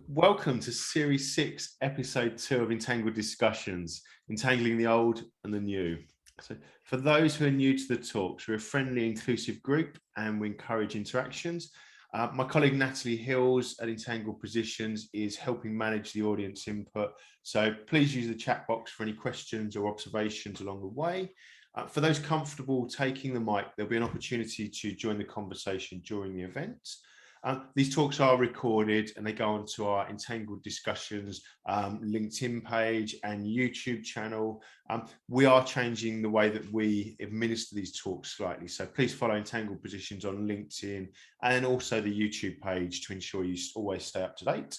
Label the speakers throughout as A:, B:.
A: Welcome to Series 6, Episode 2 of Entangled Discussions, Entangling the Old and the New. So for those who are new to the talks, we're a friendly, inclusive group and we encourage interactions. My colleague Natalie Hills at Entangled Positions is helping manage the audience input. So please use the chat box for any questions or observations along the way. For those comfortable taking the mic, there'll be an opportunity to join the conversation during the event. These talks are recorded and they go onto our Entangled Discussions LinkedIn page and YouTube channel. We are changing the way that we administer these talks slightly, so please follow Entangled Positions on LinkedIn and also the YouTube page to ensure you always stay up to date.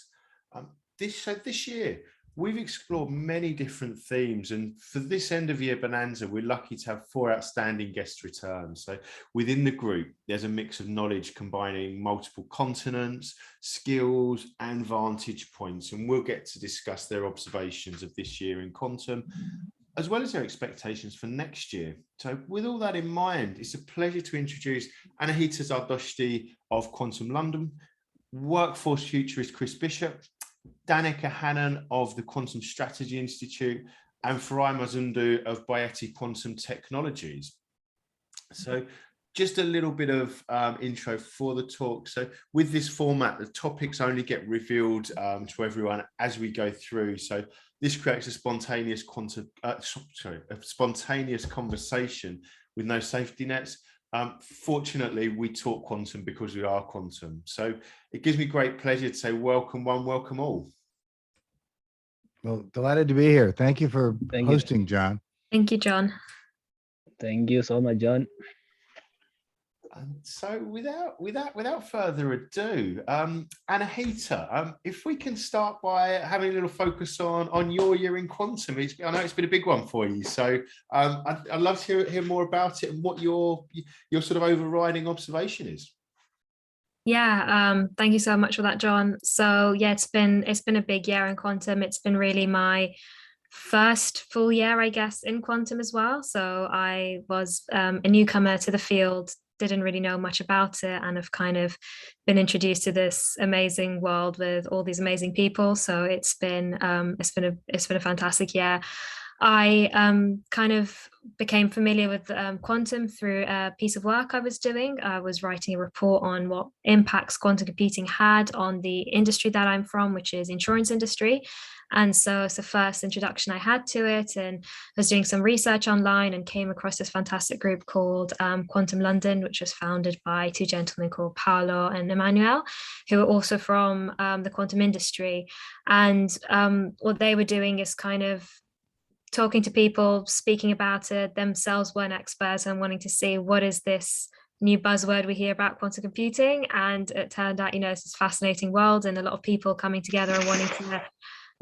A: This year, we've explored many different themes, and for this end of year bonanza, we're lucky to have 4 outstanding guest returns. So within the group, there's a mix of knowledge combining multiple continents, skills and vantage points, and we'll get to discuss their observations of this year in quantum, as well as their expectations for next year. So with all that in mind, it's a pleasure to introduce Anahita Zardoshti of Quantum London, workforce futurist Chris Bishop, Danica Hannon of the Quantum Strategy Institute, and Farai Mazundu of Bayeti Quantum Technologies. So just a little bit of intro for the talk. So with this format, the topics only get revealed to everyone as we go through. So this creates a spontaneous spontaneous conversation with no safety nets. Fortunately, we talk quantum because we are quantum. So it gives me great pleasure to say welcome one, welcome all.
B: Well, delighted to be here. Thank you for hosting, John.
C: Thank you, John.
D: Thank you so much, John.
A: And so without further ado, Anahita, if we can start by having a little focus on your year in quantum. I know it's been a big one for you, so I'd love to hear more about it and what your sort of overriding observation is.
C: Yeah, thank you so much for that, John. So yeah, it's been a big year in quantum. It's been really my first full year, I guess, in quantum as well. So I was a newcomer to the field, didn't really know much about it, and have kind of been introduced to this amazing world with all these amazing people. So it's been a fantastic year. I kind of became familiar with quantum through a piece of work I was doing. I was writing a report on what impacts quantum computing had on the industry that I'm from, which is insurance industry. And so it's the first introduction I had to it, and I was doing some research online and came across this fantastic group called Quantum London, which was founded by 2 gentlemen called Paolo and Emmanuel, who are also from the quantum industry. And what they were doing is kind of talking to people, speaking about it, themselves weren't experts, and wanting to see what is this new buzzword we hear about quantum computing. And it turned out, it's this fascinating world and a lot of people coming together and wanting to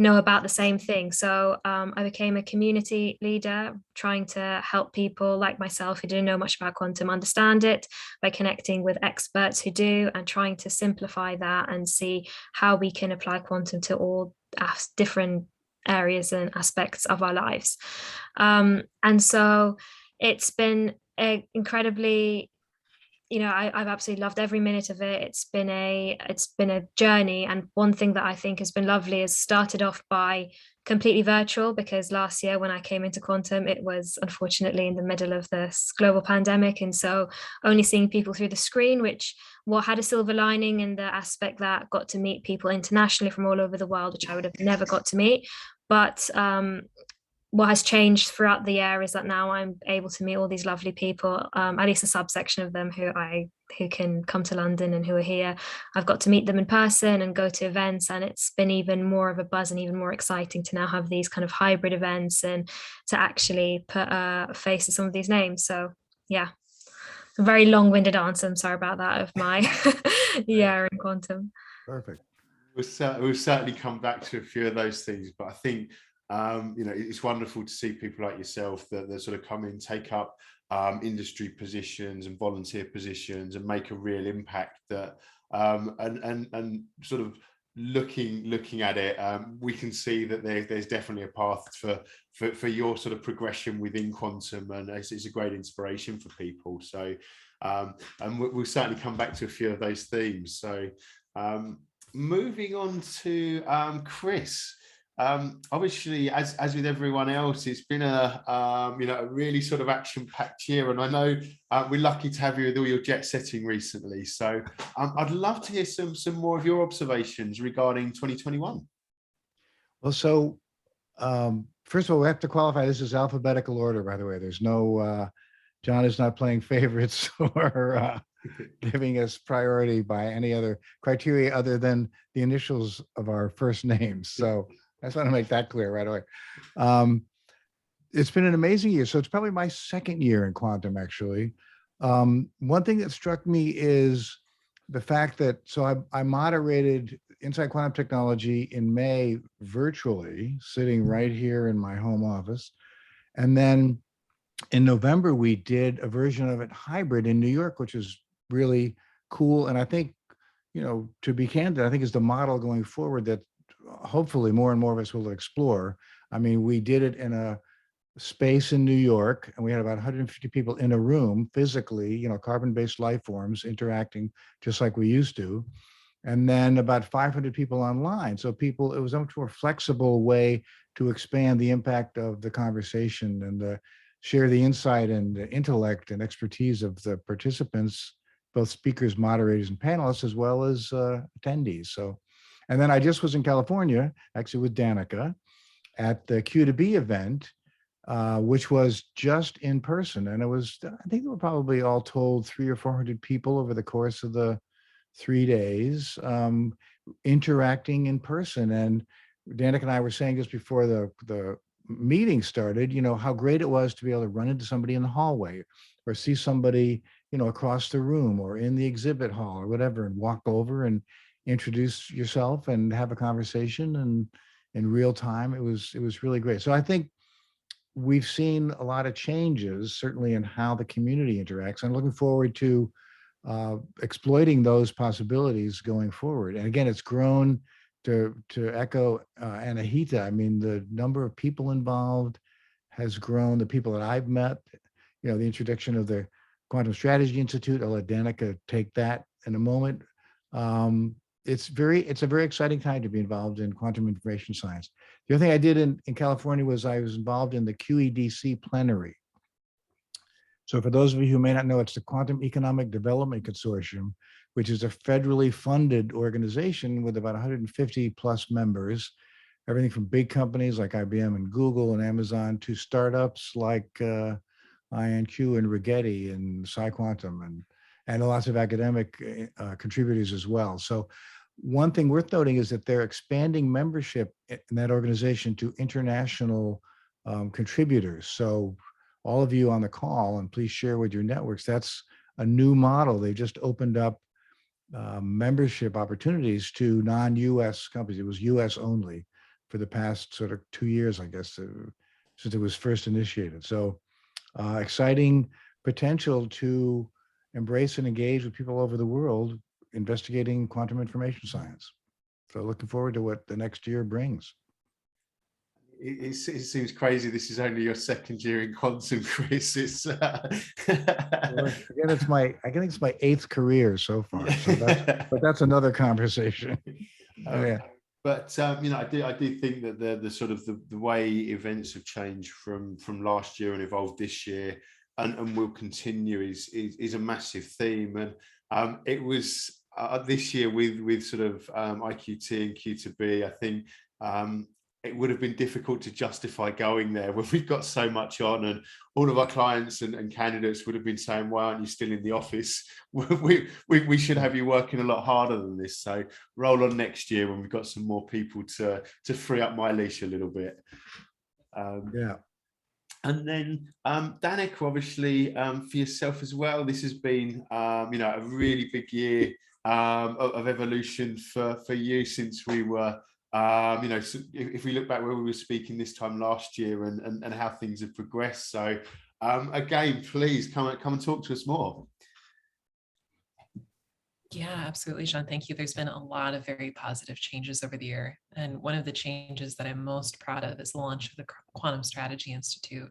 C: know about the same thing. So I became a community leader, trying to help people like myself who didn't know much about quantum understand it by connecting with experts who do, and trying to simplify that and see how we can apply quantum to all different areas and aspects of our lives. And so it's been incredibly, I've absolutely loved every minute of it. It's been a journey, and one thing that I think has been lovely is started off by completely virtual, because last year when I came into quantum, it was unfortunately in the middle of this global pandemic, and so only seeing people through the screen, which had a silver lining in the aspect that got to meet people internationally from all over the world, which I would have never got to meet. But what has changed throughout the year is that now I'm able to meet all these lovely people, at least a subsection of them who can come to London and who are here. I've got to meet them in person and go to events, and it's been even more of a buzz and even more exciting to now have these kind of hybrid events and to actually put a face to some of these names. So yeah, a very long-winded answer. I'm sorry about that, of my year in quantum.
B: Perfect.
A: We'll certainly come back to a few of those things, but I think it's wonderful to see people like yourself that sort of come in, take up industry positions and volunteer positions and make a real impact. That and sort of looking at it, we can see that there's definitely a path for your sort of progression within quantum, and it's a great inspiration for people. So and we'll certainly come back to a few of those themes. So moving on to Chris. Obviously, as with everyone else, it's been a really sort of action-packed year, and I know we're lucky to have you with all your jet setting recently. So I'd love to hear some more of your observations regarding 2021.
B: Well, so first of all, we have to qualify. This is alphabetical order, by the way. There's no John is not playing favorites or giving us priority by any other criteria other than the initials of our first names. So I just want to make that clear right away. It's been an amazing year. So it's probably my second year in quantum, actually. One thing that struck me is the fact that, so I moderated Inside Quantum Technology in May virtually, sitting right here in my home office. And then in November, we did a version of it hybrid in New York, which is really cool. And I think, to be candid, I think is the model going forward that hopefully more and more of us will explore. I mean, we did it in a space in New York, and we had about 150 people in a room physically, carbon-based life forms interacting just like we used to. And then about 500 people online. So it was a much more flexible way to expand the impact of the conversation and share the insight and the intellect and expertise of the participants, both speakers, moderators, and panelists, as well as attendees. So, and then I just was in California, actually with Danica, at the Q2B event, which was just in person. And it was, I think there were probably all told 300 or 400 people over the course of the 3 days, interacting in person. And Danica and I were saying just before the meeting started, how great it was to be able to run into somebody in the hallway or see somebody, across the room or in the exhibit hall or whatever, and walk over and introduce yourself and have a conversation and in real time. It was really great. So I think we've seen a lot of changes, certainly in how the community interacts. I'm looking forward to exploiting those possibilities going forward. And again, it's grown to echo Anahita. I mean, the number of people involved has grown. The people that I've met, the introduction of the Quantum Strategy Institute. I'll let Danica take that in a moment. It's a very exciting time to be involved in quantum information science. The other thing I did in California was I was involved in the QEDC plenary. So for those of you who may not know, it's the Quantum Economic Development Consortium, which is a federally funded organization with about 150 plus members, everything from big companies like IBM and Google and Amazon to startups like IonQ and Rigetti and PsiQuantum and lots of academic contributors as well. So one thing worth noting is that they're expanding membership in that organization to international contributors. So all of you on the call, and please share with your networks, that's a new model. They just opened up membership opportunities to non-US companies. It was US only for the past sort of 2 years, I guess, since it was first initiated. So exciting potential to embrace and engage with people all over the world investigating quantum information science. So looking forward to what the next year brings.
A: It seems crazy. This is only your second year in quantum, Chris. It's
B: again, it's my 8th career so far. So but that's another conversation. Oh yeah.
A: But I do think that the sort of the way events have changed from last year and evolved this year and will continue is a massive theme. And it was this year with sort of IQT and Q2B, I think it would have been difficult to justify going there when we've got so much on, and all of our clients and candidates would have been saying, why aren't you still in the office? We should have you working a lot harder than this. So roll on next year when we've got some more people to free up my leash a little bit.
B: Yeah.
A: And then Danica, obviously for yourself as well, this has been a really big year of evolution for you since we were so if we look back where we were speaking this time last year and how things have progressed. So again, please come and talk to us more.
E: Yeah, absolutely, Sean. Thank you. There's been a lot of very positive changes over the year. And one of the changes that I'm most proud of is the launch of the Quantum Strategy Institute.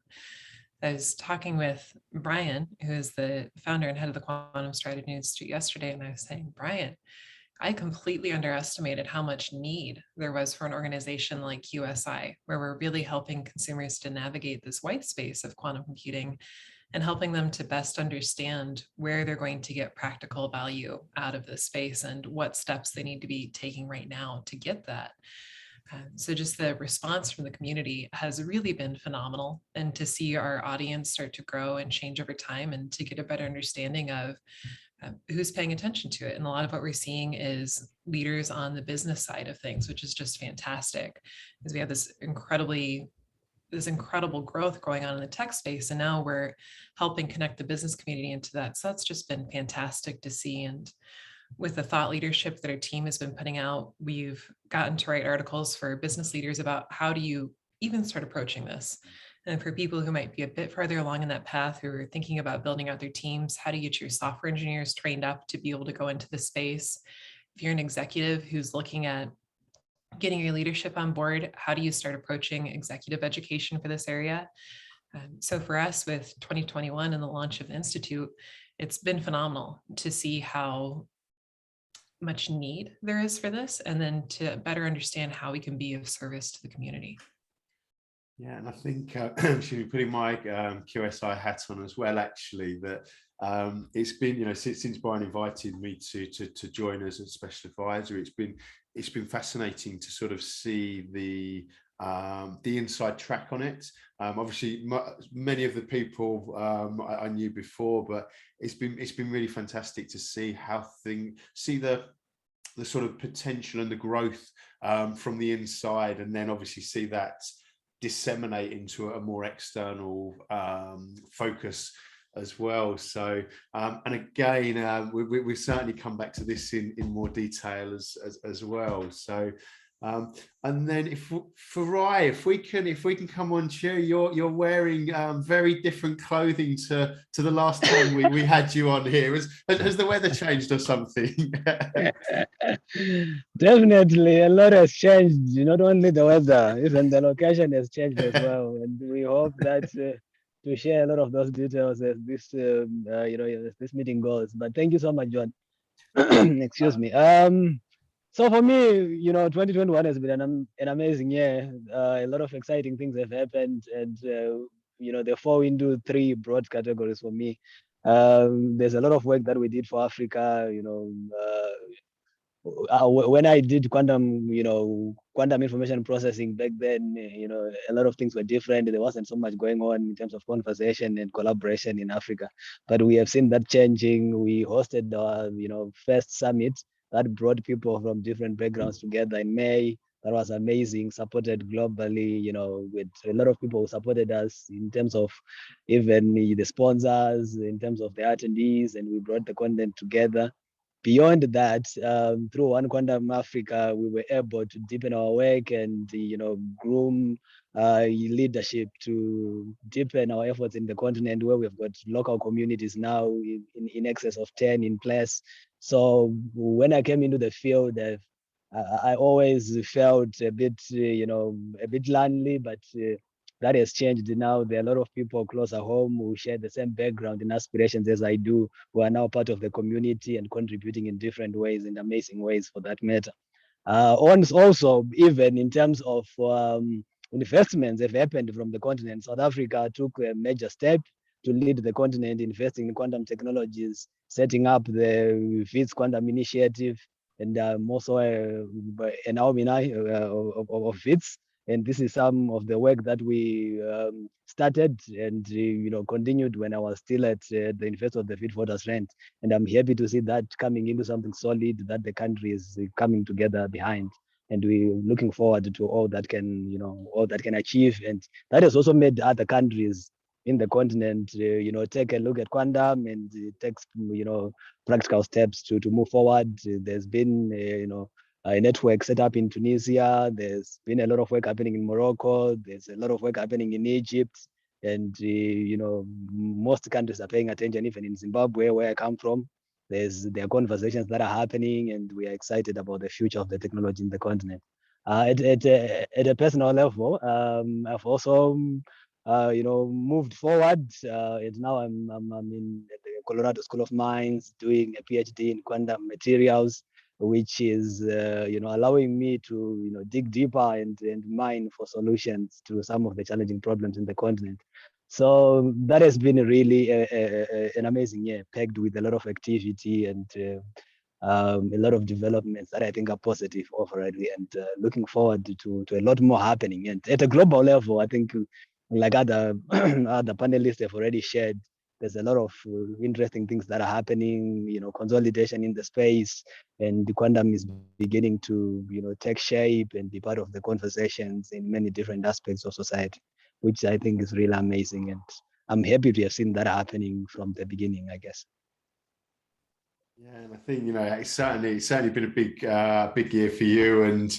E: I was talking with Brian, who is the founder and head of the Quantum Strategy Institute yesterday, and I was saying, Brian, I completely underestimated how much need there was for an organization like QSI, where we're really helping consumers to navigate this white space of quantum computing and helping them to best understand where they're going to get practical value out of this space and what steps they need to be taking right now to get that. So just the response from the community has really been phenomenal, and to see our audience start to grow and change over time and to get a better understanding of who's paying attention to it. And a lot of what we're seeing is leaders on the business side of things, which is just fantastic, because we have this incredible growth going on in the tech space, and now we're helping connect the business community into that. So that's just been fantastic to see. And with the thought leadership that our team has been putting out, we've gotten to write articles for business leaders about how do you even start approaching this. And for people who might be a bit further along in that path, who are thinking about building out their teams, how do you get your software engineers trained up to be able to go into the space? If you're an executive who's looking at getting your leadership on board, how do you start approaching executive education for this area? So for us with 2021 and the launch of the Institute, it's been phenomenal to see how much need there is for this, and then to better understand how we can be of service to the community.
A: Yeah, and I think actually putting my QSI hat on as well, actually, that it's been, since Brian invited me to join as a special advisor, it's been fascinating to sort of see the inside track on it. Obviously, many of the people I knew before, but it's been really fantastic to see how see the sort of potential and the growth from the inside, and then obviously see that disseminate into a more external focus as well. So and again, we certainly come back to this in more detail as well. So and then if we can come on to you, you're wearing very different clothing to the last time we had you on here. Has the weather changed or something?
D: Definitely, a lot has changed. Not only the weather, even the location has changed as well. And we hope that to share a lot of those details as this as this meeting goes. But thank you so much, John. Excuse me. So for me, 2021 has been an amazing year. A lot of exciting things have happened, and they fall into three broad categories for me. There's a lot of work that we did for Africa. When I did quantum information processing back then, a lot of things were different. There wasn't so much going on in terms of conversation and collaboration in Africa, but we have seen that changing. We hosted our, first summit that brought people from different backgrounds together in May. That was amazing, supported globally, with a lot of people who supported us in terms of even the sponsors, in terms of the attendees, and we brought the content together. Beyond that, through One Quantum Africa, we were able to deepen our work and groom leadership to deepen our efforts in the continent, where we've got local communities now in excess of 10 in place. So when I came into the field, I always felt a bit lonely, but that has changed now. There are a lot of people closer home who share the same background and aspirations as I do, who are now part of the community and contributing in different ways, in amazing ways for that matter. Also, even in terms of investments have happened from the continent. South Africa took a major step to lead the continent, investing in quantum technologies, setting up the FITS Quantum Initiative, and I'm also an alumni of FITS. And this is some of the work that we started and continued when I was still at the University of the Witwatersrand. And I'm happy to see that coming into something solid that the country is coming together behind. And we're looking forward to all that can achieve. And that has also made other countries in the continent, take a look at quantum and take, practical steps to move forward. There's been, a network set up in Tunisia. There's been a lot of work happening in Morocco. There's a lot of work happening in Egypt. And, most countries are paying attention, even in Zimbabwe, where I come from. There are conversations that are happening, and we are excited about the future of the technology in the continent. At a personal level, I've also moved forward, and now I'm in the Colorado School of Mines doing a PhD in quantum materials. which is allowing me to dig deeper and mine for solutions to some of the challenging problems in the continent. So that has been really an amazing year, packed with a lot of activity and a lot of developments that I think are positive overall, and looking forward to a lot more happening. And at a global level, I think, like other other panelists have already shared, there's a lot of interesting things that are happening. Consolidation in the space, and the quantum is beginning to take shape and be part of the conversations in many different aspects of society, which I think is really amazing. And I'm happy to have seen that happening from the beginning, I guess.
A: Yeah, and I think it's certainly been a big year for you, and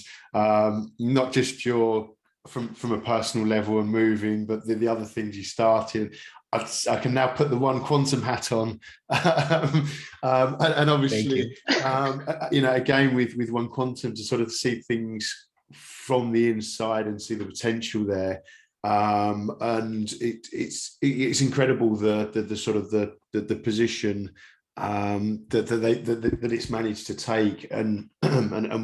A: not just your from a personal level and moving, but the other things you started. I can now put the One Quantum hat on, and obviously, again with One Quantum, to sort of see things from the inside and see the potential there. And it's incredible the sort of the position that it's managed to take, and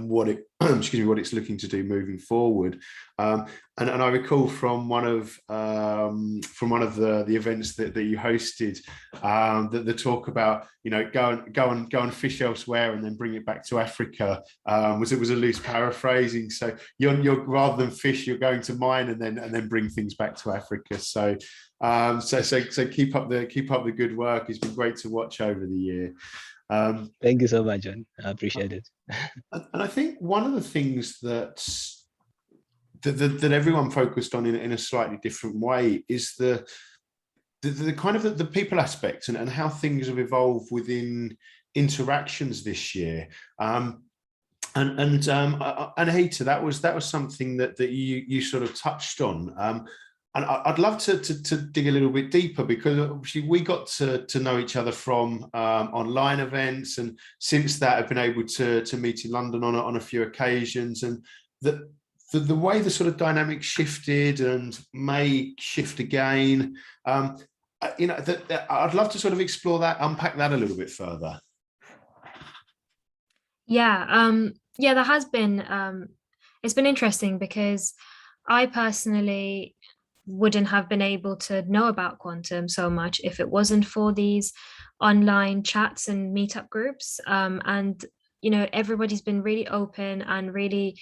A: what it what it's looking to do moving forward. And I recall from one of the events that you hosted, that the talk about go and fish elsewhere and then bring it back to Africa, was a loose paraphrasing. So you're rather than fish, you're going to mine and then bring things back to Africa. So keep up the good work. It's been great to watch over the year.
D: Thank you so much, John. I appreciate it.
A: And I think one of the things that everyone focused on in a slightly different way is the kind of the people aspect, and how things have evolved within interactions this year. And Anahita, that was something that you sort of touched on. And I'd love to dig a little bit deeper, because obviously we got to know each other from online events, and since that I've been able to meet in London on a few occasions, and the way the sort of dynamic shifted and may shift again. I'd love to sort of explore that, unpack that a little bit further.
C: Yeah, there has been, it's been interesting, because I personally wouldn't have been able to know about quantum so much if it wasn't for these online chats and meetup groups. And everybody's been really open and really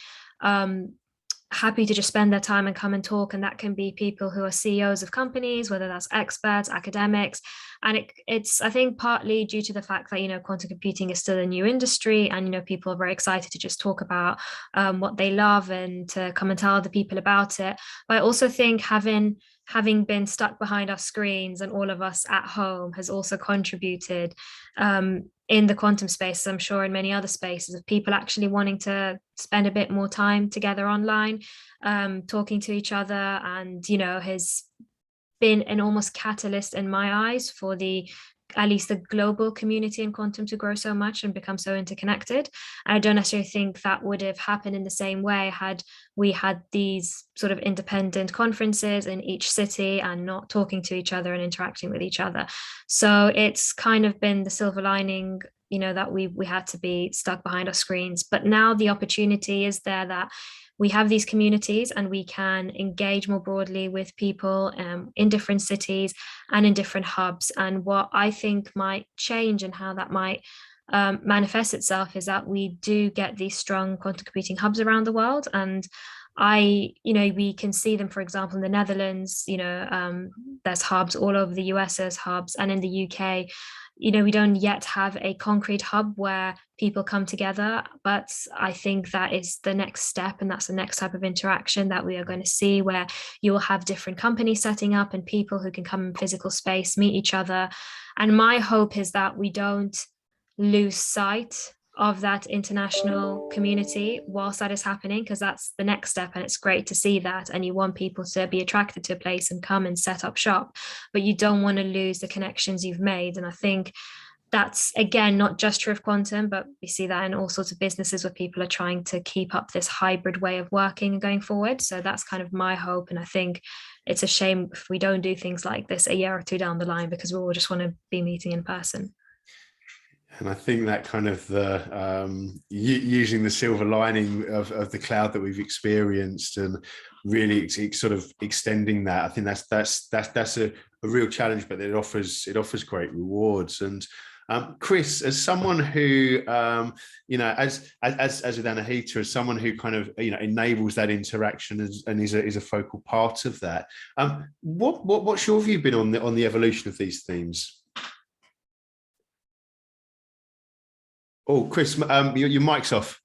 C: happy to just spend their time and come and talk, and that can be people who are CEOs of companies, whether that's experts, academics. And it's I think partly due to the fact that quantum computing is still a new industry, and people are very excited to just talk about what they love and to come and tell other people about it. But I also think having been stuck behind our screens, and all of us at home, has also contributed in the quantum space, I'm sure in many other spaces, of people actually wanting to spend a bit more time together online, talking to each other, and has been an almost catalyst in my eyes for at least the global community in quantum to grow so much and become so interconnected. And I don't necessarily think that would have happened in the same way had we had these sort of independent conferences in each city and not talking to each other and interacting with each other. So it's kind of been the silver lining, that we had to be stuck behind our screens. But now the opportunity is there that we have these communities, and we can engage more broadly with people in different cities and in different hubs. And what I think might change and how that might manifest itself is that we do get these strong quantum computing hubs around the world. And we can see them, for example, in the Netherlands, there's hubs all over the US, there's hubs, and in the UK, we don't yet have a concrete hub where people come together, but I think that is the next step, and that's the next type of interaction that we are going to see, where you will have different companies setting up and people who can come in physical space, meet each other. And my hope is that we don't lose sight of that international community whilst that is happening, because that's the next step, and it's great to see that, and you want people to be attracted to a place and come and set up shop, but you don't want to lose the connections you've made. And I think that's, again, not just true of quantum, but we see that in all sorts of businesses where people are trying to keep up this hybrid way of working and going forward. So that's kind of my hope, and I think it's a shame if we don't do things like this a year or two down the line, because we all just want to be meeting in person.
A: And I think that kind of using the silver lining of the cloud that we've experienced and really sort of extending that, I think that's a real challenge, but it offers great rewards. And Chris, as someone who as with Anahita, as someone who kind of enables that interaction and is a focal part of that, what's your view been on the evolution of these themes? Oh, Chris, your mic's off.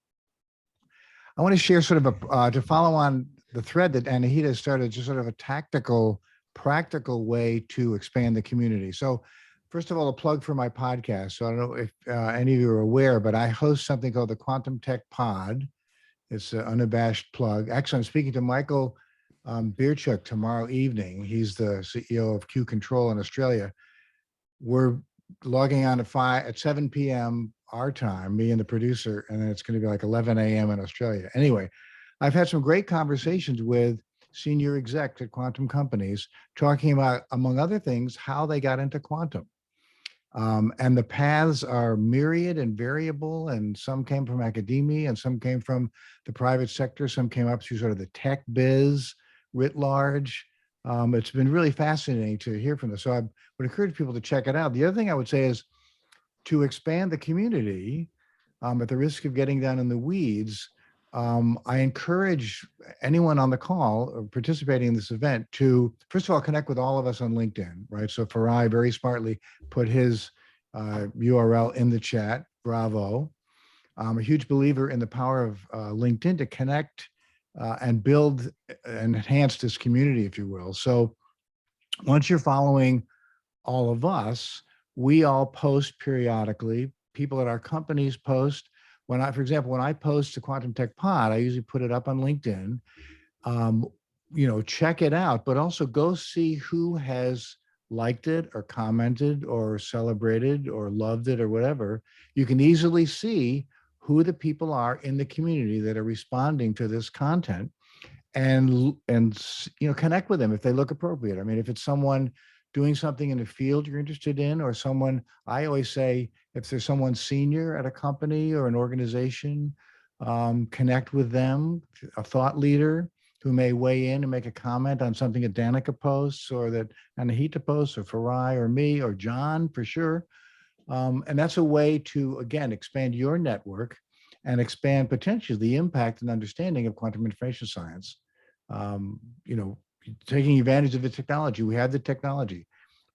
B: I want to share sort of to follow on the thread that Anahita started, just sort of a tactical, practical way to expand the community. So first of all, a plug for my podcast. So I don't know if any of you are aware, but I host something called the Quantum Tech Pod. It's an unabashed plug. Actually, I'm speaking to Michael Bierchuk tomorrow evening. He's the CEO of Q Control in Australia. We're logging on at 7 p.m. our time, me and the producer, and then it's going to be like 11 a.m. in Australia. Anyway, I've had some great conversations with senior execs at quantum companies talking about, among other things, how they got into quantum. And the paths are myriad and variable, and some came from academia and some came from the private sector. Some came up through sort of the tech biz writ large. It's been really fascinating to hear from this. So I would encourage people to check it out. The other thing I would say is to expand the community, at the risk of getting down in the weeds, I encourage anyone on the call or participating in this event to, first of all, connect with all of us on LinkedIn, right? So Farai very smartly put his URL in the chat. Bravo. I'm a huge believer in the power of LinkedIn to connect and build and enhance this community, if you will. So once you're following all of us, we all post periodically. People at our companies post. For example, when I post to Quantum Tech Pod, I usually put it up on LinkedIn. Check it out, but also go see who has liked it or commented or celebrated or loved it or whatever. You can easily see who the people are in the community that are responding to this content, and connect with them if they look appropriate. I mean, if it's someone doing something in the field you're interested in, or someone, I always say, if there's someone senior at a company or an organization, connect with them, a thought leader who may weigh in and make a comment on something that Danica posts or that Anahita posts or Farai or me or John for sure. And that's a way to, again, expand your network and expand potentially the impact and understanding of quantum information science. Taking advantage of the technology. We have the technology.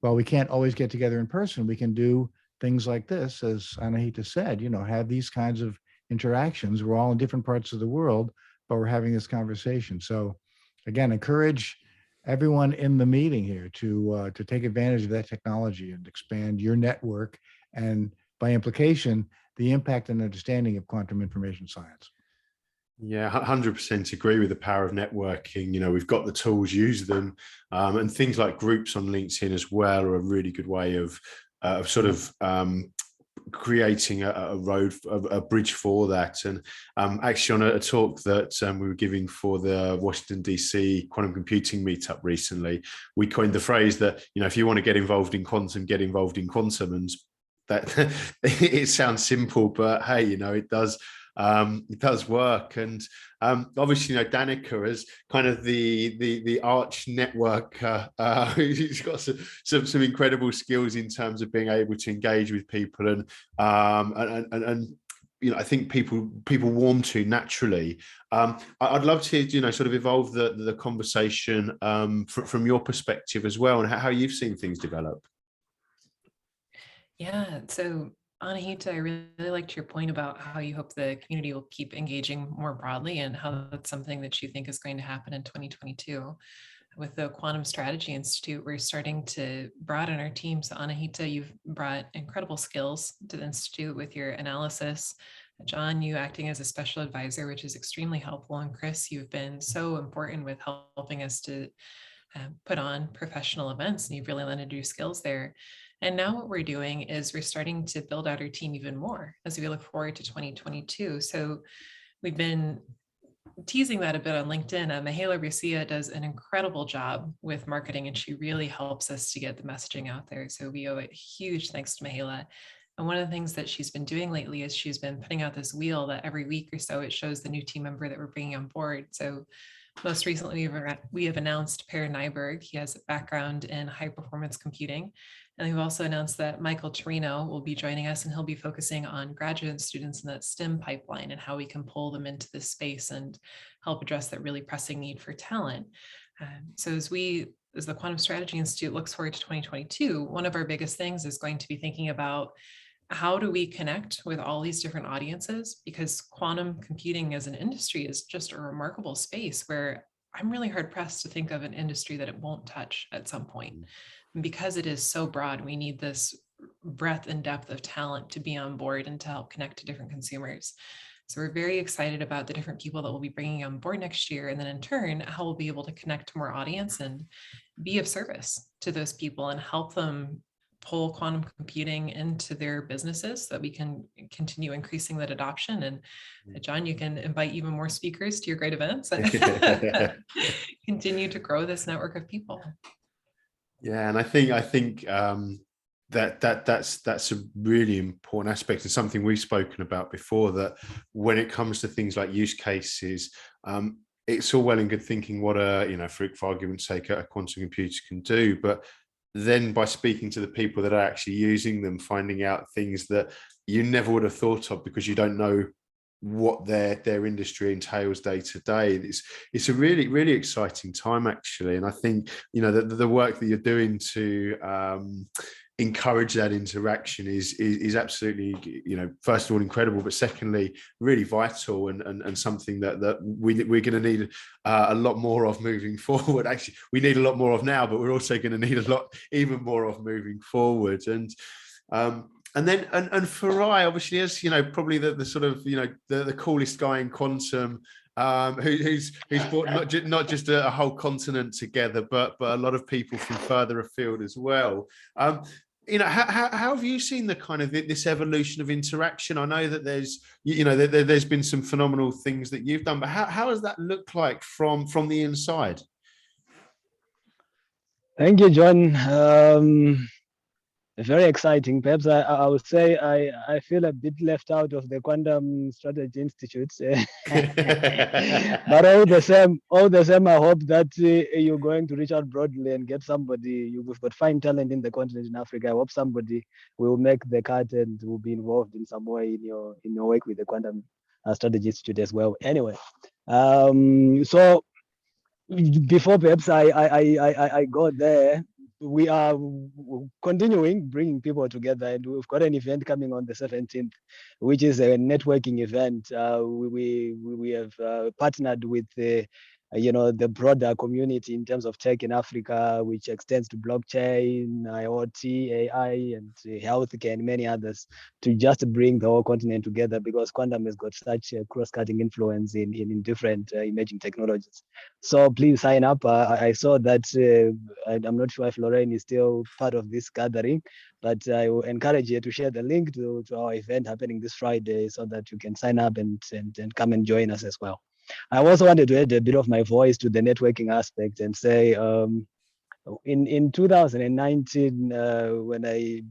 B: While we can't always get together in person, we can do things like this, as Anahita said, have these kinds of interactions. We're all in different parts of the world, but we're having this conversation. So again, encourage everyone in the meeting here to take advantage of that technology and expand your network, and by implication, the impact and understanding of quantum information science.
A: Yeah, 100% agree with the power of networking. We've got the tools, use them, and things like groups on LinkedIn as well are a really good way of sort of creating a bridge for that. And actually, on a talk that we were giving for the Washington DC quantum computing meetup recently, we coined the phrase that if you want to get involved in quantum, get involved in quantum. And that it sounds simple, but hey, it does work. And obviously, Danica is kind of the arch networker who's got some incredible skills in terms of being able to engage with people, and I think people warm to naturally. I'd love to sort of evolve the conversation from your perspective as well, and how you've seen things develop.
E: Yeah, so Anahita, I really liked your point about how you hope the community will keep engaging more broadly, and how that's something that you think is going to happen in 2022. With the Quantum Strategy Institute, we're starting to broaden our team. So Anahita, you've brought incredible skills to the Institute with your analysis. John, you acting as a special advisor, which is extremely helpful. And Chris, you've been so important with helping us to put on professional events, and you've really lended your skills there. And now what we're doing is we're starting to build out our team even more as we look forward to 2022. So we've been teasing that a bit on LinkedIn. Mahela Rusia does an incredible job with marketing, and she really helps us to get the messaging out there. So we owe a huge thanks to Mahela. And one of the things that she's been doing lately is she's been putting out this wheel that every week or so it shows the new team member that we're bringing on board. So most recently, we have announced Per Nyberg. He has a background in high performance computing. And we've also announced that Michael Torino will be joining us, and he'll be focusing on graduate students in that STEM pipeline and how we can pull them into this space and help address that really pressing need for talent. So as the Quantum Strategy Institute looks forward to 2022, one of our biggest things is going to be thinking about how do we connect with all these different audiences? Because quantum computing as an industry is just a remarkable space where I'm really hard pressed to think of an industry that it won't touch at some point. And because it is so broad, we need this breadth and depth of talent to be on board and to help connect to different consumers. So we're very excited about the different people that we'll be bringing on board next year. And then in turn, how we'll be able to connect to more audience and be of service to those people and help them pull quantum computing into their businesses so that we can continue increasing that adoption. And John, you can invite even more speakers to your great events and continue to grow this network of people.
A: Yeah, and I think that's a really important aspect and something we've spoken about before, that when it comes to things like use cases, it's all well and good thinking what for argument's sake, a quantum computer can do, but then by speaking to the people that are actually using them, finding out things that you never would have thought of because you don't know what their industry entails day to day. It's a really, really exciting time, actually. And I think, the work that you're doing to encourage that interaction is absolutely, first of all, incredible, but secondly, really vital and something that we're going to need a lot more of moving forward. Actually, we need a lot more of now, but we're also going to need even more of moving forward. And then Farai, obviously, as probably the sort of the coolest guy in quantum, who's brought not just a whole continent together, but a lot of people from further afield as well. How have you seen the kind of this evolution of interaction? I know that there's been some phenomenal things that you've done, but how does that look like from the inside?
D: Thank you, John. Very exciting. Perhaps I would say I feel a bit left out of the Quantum Strategy Institute. But all the same, I hope that you're going to reach out broadly and get somebody. You've got fine talent in the continent in Africa. I hope somebody will make the cut and will be involved in some way in your work with the Quantum Strategy Institute as well. Anyway, so before perhaps I go there, we are continuing bringing people together, and we've got an event coming on the 17th, which is a networking event. We have partnered with the broader community in terms of tech in Africa, which extends to blockchain, IoT, AI, and healthcare, and many others, to just bring the whole continent together, because quantum has got such a cross-cutting influence in different emerging technologies. So please sign up. I saw that, I'm not sure if Lorraine is still part of this gathering, but I will encourage you to share the link to our event happening this Friday so that you can sign up and come and join us as well. I also wanted to add a bit of my voice to the networking aspect and say, in 2019, when I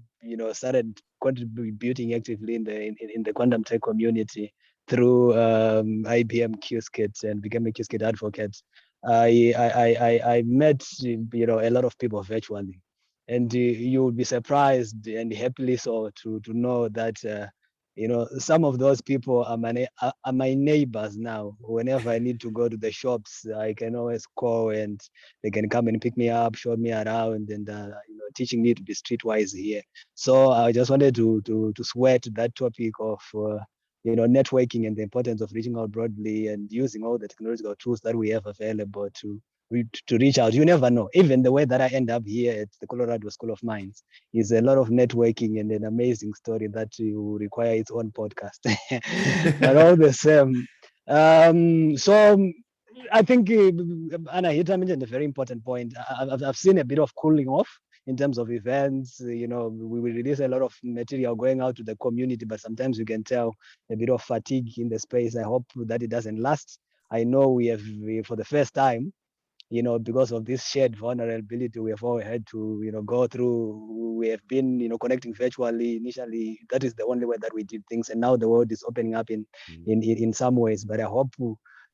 D: started contributing actively in the quantum tech community through IBM Qiskit and became a Qiskit advocate, I met a lot of people virtually, and you would be surprised and happily so to know that. Some of those people are my neighbors now. Whenever I need to go to the shops, I can always call and they can come and pick me up, show me around, and teaching me to be streetwise here. So I just wanted to swear to that topic of networking and the importance of reaching out broadly and using all the technological tools that we have available to reach out. You never know. Even the way that I end up here at the Colorado School of Mines is a lot of networking and an amazing story that will require its own podcast. But all the same, so I think Anahita mentioned a very important point. I've seen a bit of cooling off in terms of events. We release a lot of material going out to the community, but sometimes you can tell a bit of fatigue in the space. I hope that it doesn't last. I know we have, for the first time, because of this shared vulnerability we have all had to, go through. We have been, connecting virtually initially. That is the only way that we did things, and now the world is opening up in some ways. But I hope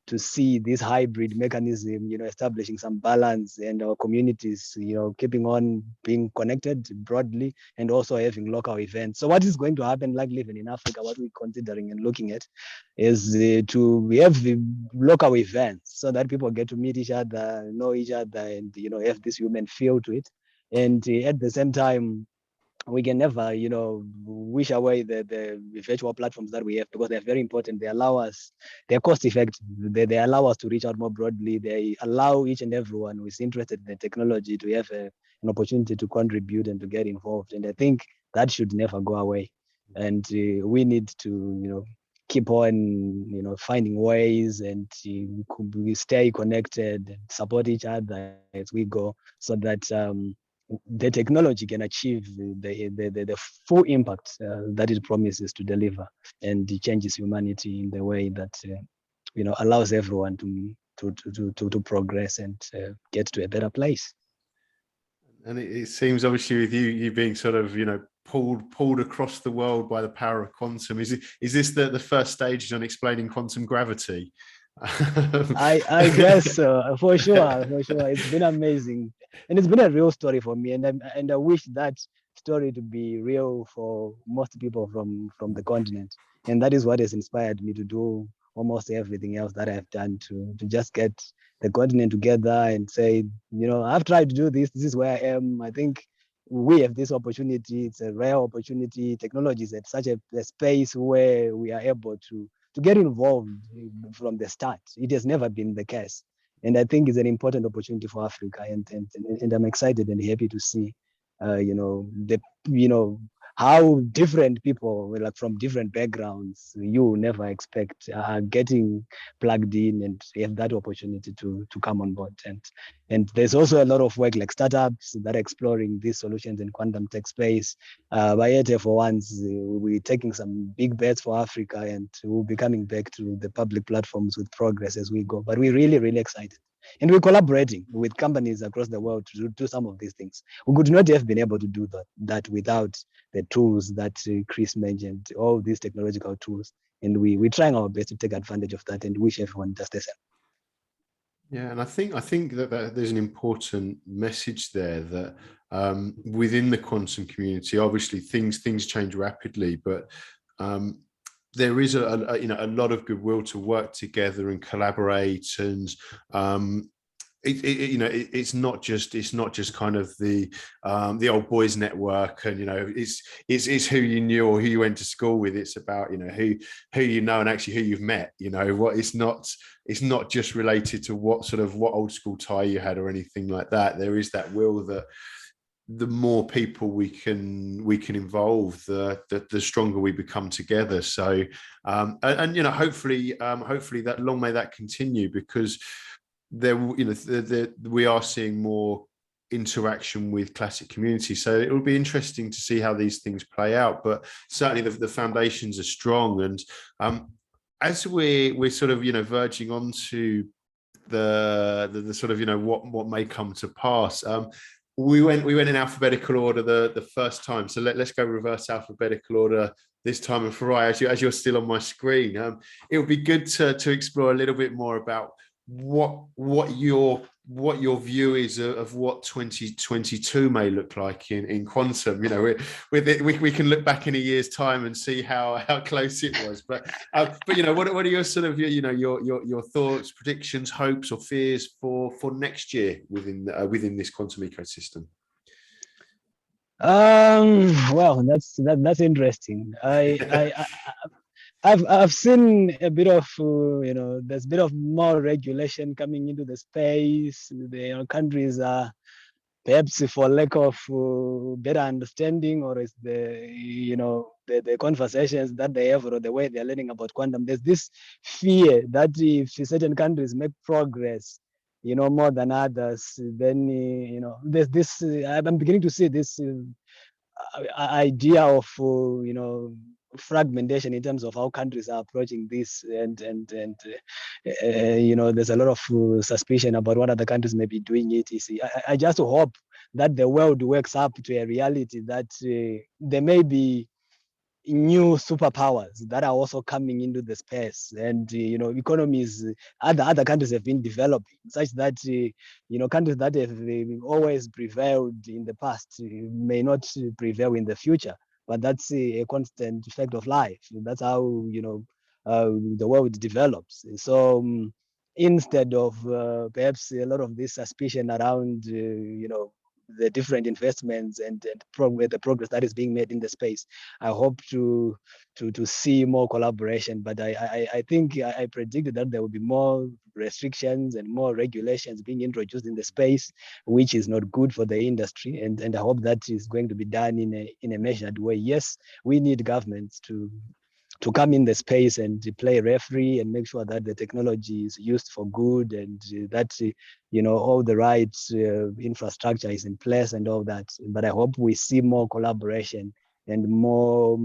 D: to see this hybrid mechanism, establishing some balance, and our communities, keeping on being connected broadly, and also having local events. So what is going to happen, like living in Africa, what we're considering and looking at is to have the local events so that people get to meet each other, know each other, and, have this human feel to it. And at the same time, we can never, wish away the virtual platforms that we have, because they're very important. They allow us, they're cost effective. They allow us to reach out more broadly. They allow each and everyone who is interested in the technology to have an opportunity to contribute and to get involved. And I think that should never go away. And we need to, keep on, finding ways, and we stay connected and support each other as we go, so that the technology can achieve the full impact that it promises to deliver, and it changes humanity in the way that allows everyone to progress and get to a better place.
A: And it seems, obviously, with you being sort of pulled across the world by the power of quantum, is this the first stage on explaining quantum gravity?
D: I guess for sure. It's been amazing, and it's been a real story for me, and I wish that story to be real for most people from the continent. And that is what has inspired me to do almost everything else that I've done, to just get the continent together and say, I've tried to do this is where I am. I think we have this opportunity. It's a rare opportunity. Technology is at such a space where we are able to get involved from the start. It has never been the case. And I think it's an important opportunity for Africa. And I'm excited and happy to see, how different people, like from different backgrounds, you never expect, are getting plugged in and have that opportunity to come on board. And there's also a lot of work, like startups that are exploring these solutions in quantum tech space. Bayete, for once, we're taking some big bets for Africa, and we'll be coming back to the public platforms with progress as we go. But we're really, really excited. And we're collaborating with companies across the world to do some of these things. We could not have been able to do that without the tools that Chris mentioned, all these technological tools. And we're trying our best to take advantage of that, and wish everyone does the same.
A: Yeah, and I think that there's an important message there, that within the quantum community, obviously things change rapidly, but there is a lot of goodwill to work together and collaborate, and it's not just kind of the old boys network, and it's who you knew or who you went to school with. It's about who and actually who you've met. It's not just related to what old school tie you had or anything like that. There is that will that the more people we can involve, the stronger we become together. So hopefully that long may that continue, because we are seeing more interaction with classic community. So it will be interesting to see how these things play out, but certainly the foundations are strong. And as we're sort of verging on to the sort of what may come to pass, we went in alphabetical order the first time, so let's go reverse alphabetical order this time. And Farai, as you're still on my screen, it would be good to explore a little bit more about what your view is of what 2022 may look like in quantum. We can look back in a year's time and see how close it was, but what are your sort of your thoughts, predictions, hopes, or fears for next year within this quantum ecosystem?
D: Well, that's interesting. I've seen a bit of there's a bit of more regulation coming into the space. The countries are, perhaps for lack of better understanding, or is the conversations that they have, or the way they're learning about quantum, there's this fear that if certain countries make progress more than others, then there's this I'm beginning to see this idea of fragmentation in terms of how countries are approaching this, and you know, there's a lot of suspicion about what other countries may be doing. I just hope that the world wakes up to a reality that there may be new superpowers that are also coming into the space, and you know, economies, other countries have been developing such that you know, countries that have always prevailed in the past may not prevail in the future, but that's a constant fact of life. That's how, you know, the world develops. So instead of perhaps a lot of this suspicion around you know, the different investments and the progress that is being made in the space, I hope to see more collaboration. But I think I predicted that there will be more restrictions and more regulations being introduced in the space, which is not good for the industry. And I hope that is going to be done in a measured way. Yes, we need governments to come in the space and play referee and make sure that the technology is used for good, and that you know, all the right infrastructure is in place and all that. But I hope we see more collaboration and more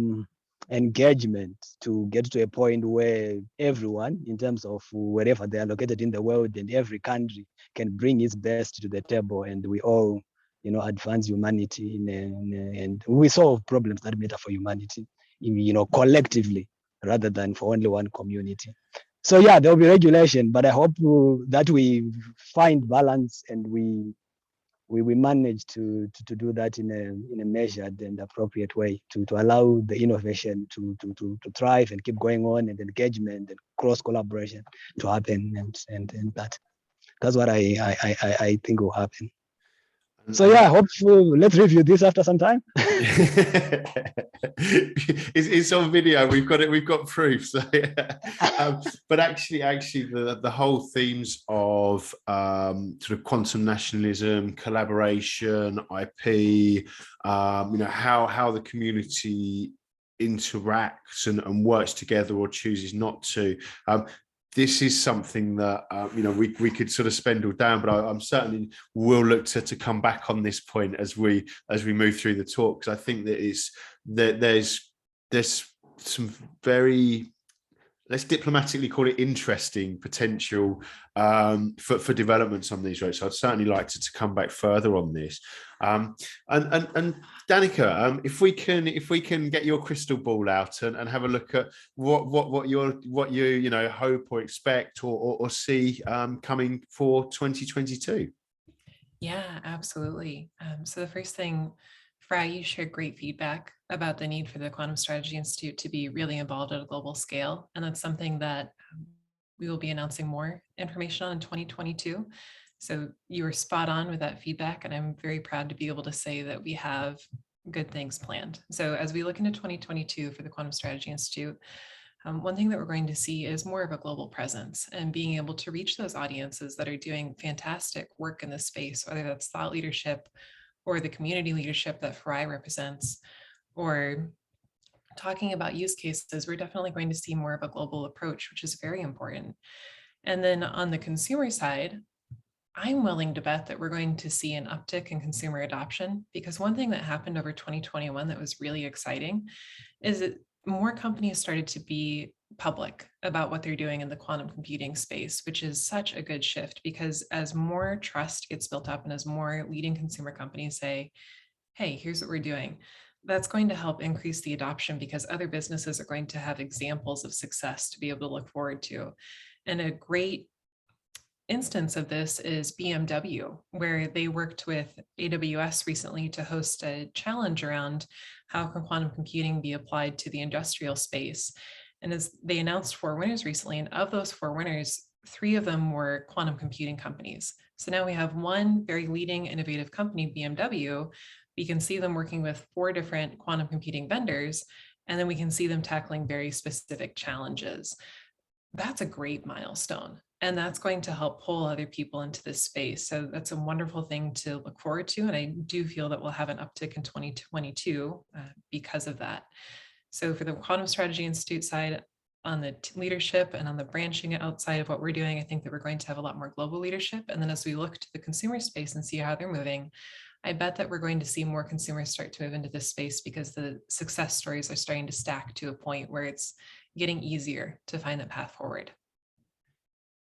D: engagement to get to a point where everyone, in terms of wherever they are located in the world, and every country can bring its best to the table, and we all, you know, advance humanity and we solve problems that matter for humanity, you know, collectively, rather than for only one community. So yeah, there will be regulation, but I hope that we find balance, and we manage to do that in a measured and appropriate way to allow the innovation to thrive and keep going on, and engagement and cross collaboration to happen, and that's what I think will happen. So yeah, I hope let's review this after some time.
A: It's on video. We've got proof. So, but actually, the whole themes of sort of quantum nationalism, collaboration, IP, you know, how the community interacts and works together or chooses not to. This is something that you know, we could sort of spend all down, but I'm certainly will look to come back on this point as we move through the talk, because I think that there's some very, let's diplomatically call it, interesting potential for developments on these roads. So I'd certainly like to come back further on this. And Danica, if we can get your crystal ball out and have a look at what you know, hope or expect or see coming for 2022.
E: Yeah, absolutely. So the first thing, Fra, you shared great feedback about the need for the Quantum Strategy Institute to be really involved at a global scale. And that's something that we will be announcing more information on in 2022. So you were spot on with that feedback, and I'm very proud to be able to say that we have good things planned. So as we look into 2022 for the Quantum Strategy Institute, one thing that we're going to see is more of a global presence and being able to reach those audiences that are doing fantastic work in this space, whether that's thought leadership or the community leadership that Farai represents, or talking about use cases. We're definitely going to see more of a global approach, which is very important. And then on the consumer side, I'm willing to bet that we're going to see an uptick in consumer adoption, because one thing that happened over 2021 that was really exciting is that more companies started to be public about what they're doing in the quantum computing space, which is such a good shift, because as more trust gets built up and as more leading consumer companies say, hey, here's what we're doing, that's going to help increase the adoption, because other businesses are going to have examples of success to be able to look forward to. And a great instance of this is BMW, where they worked with AWS recently to host a challenge around how can quantum computing be applied to the industrial space. And as they announced 4 winners recently, and of those 4 winners, 3 of them were quantum computing companies. So now we have one very leading innovative company, BMW. We can see them working with 4 different quantum computing vendors, and then we can see them tackling very specific challenges. That's a great milestone. And that's going to help pull other people into this space. So that's a wonderful thing to look forward to. And I do feel that we'll have an uptick in 2022 because of that. So for the Quantum Strategy Institute side, on the leadership and on the branching outside of what we're doing, I think that we're going to have a lot more global leadership. And then as we look to the consumer space and see how they're moving, I bet that we're going to see more consumers start to move into this space because the success stories are starting to stack to a point where it's getting easier to find that path forward.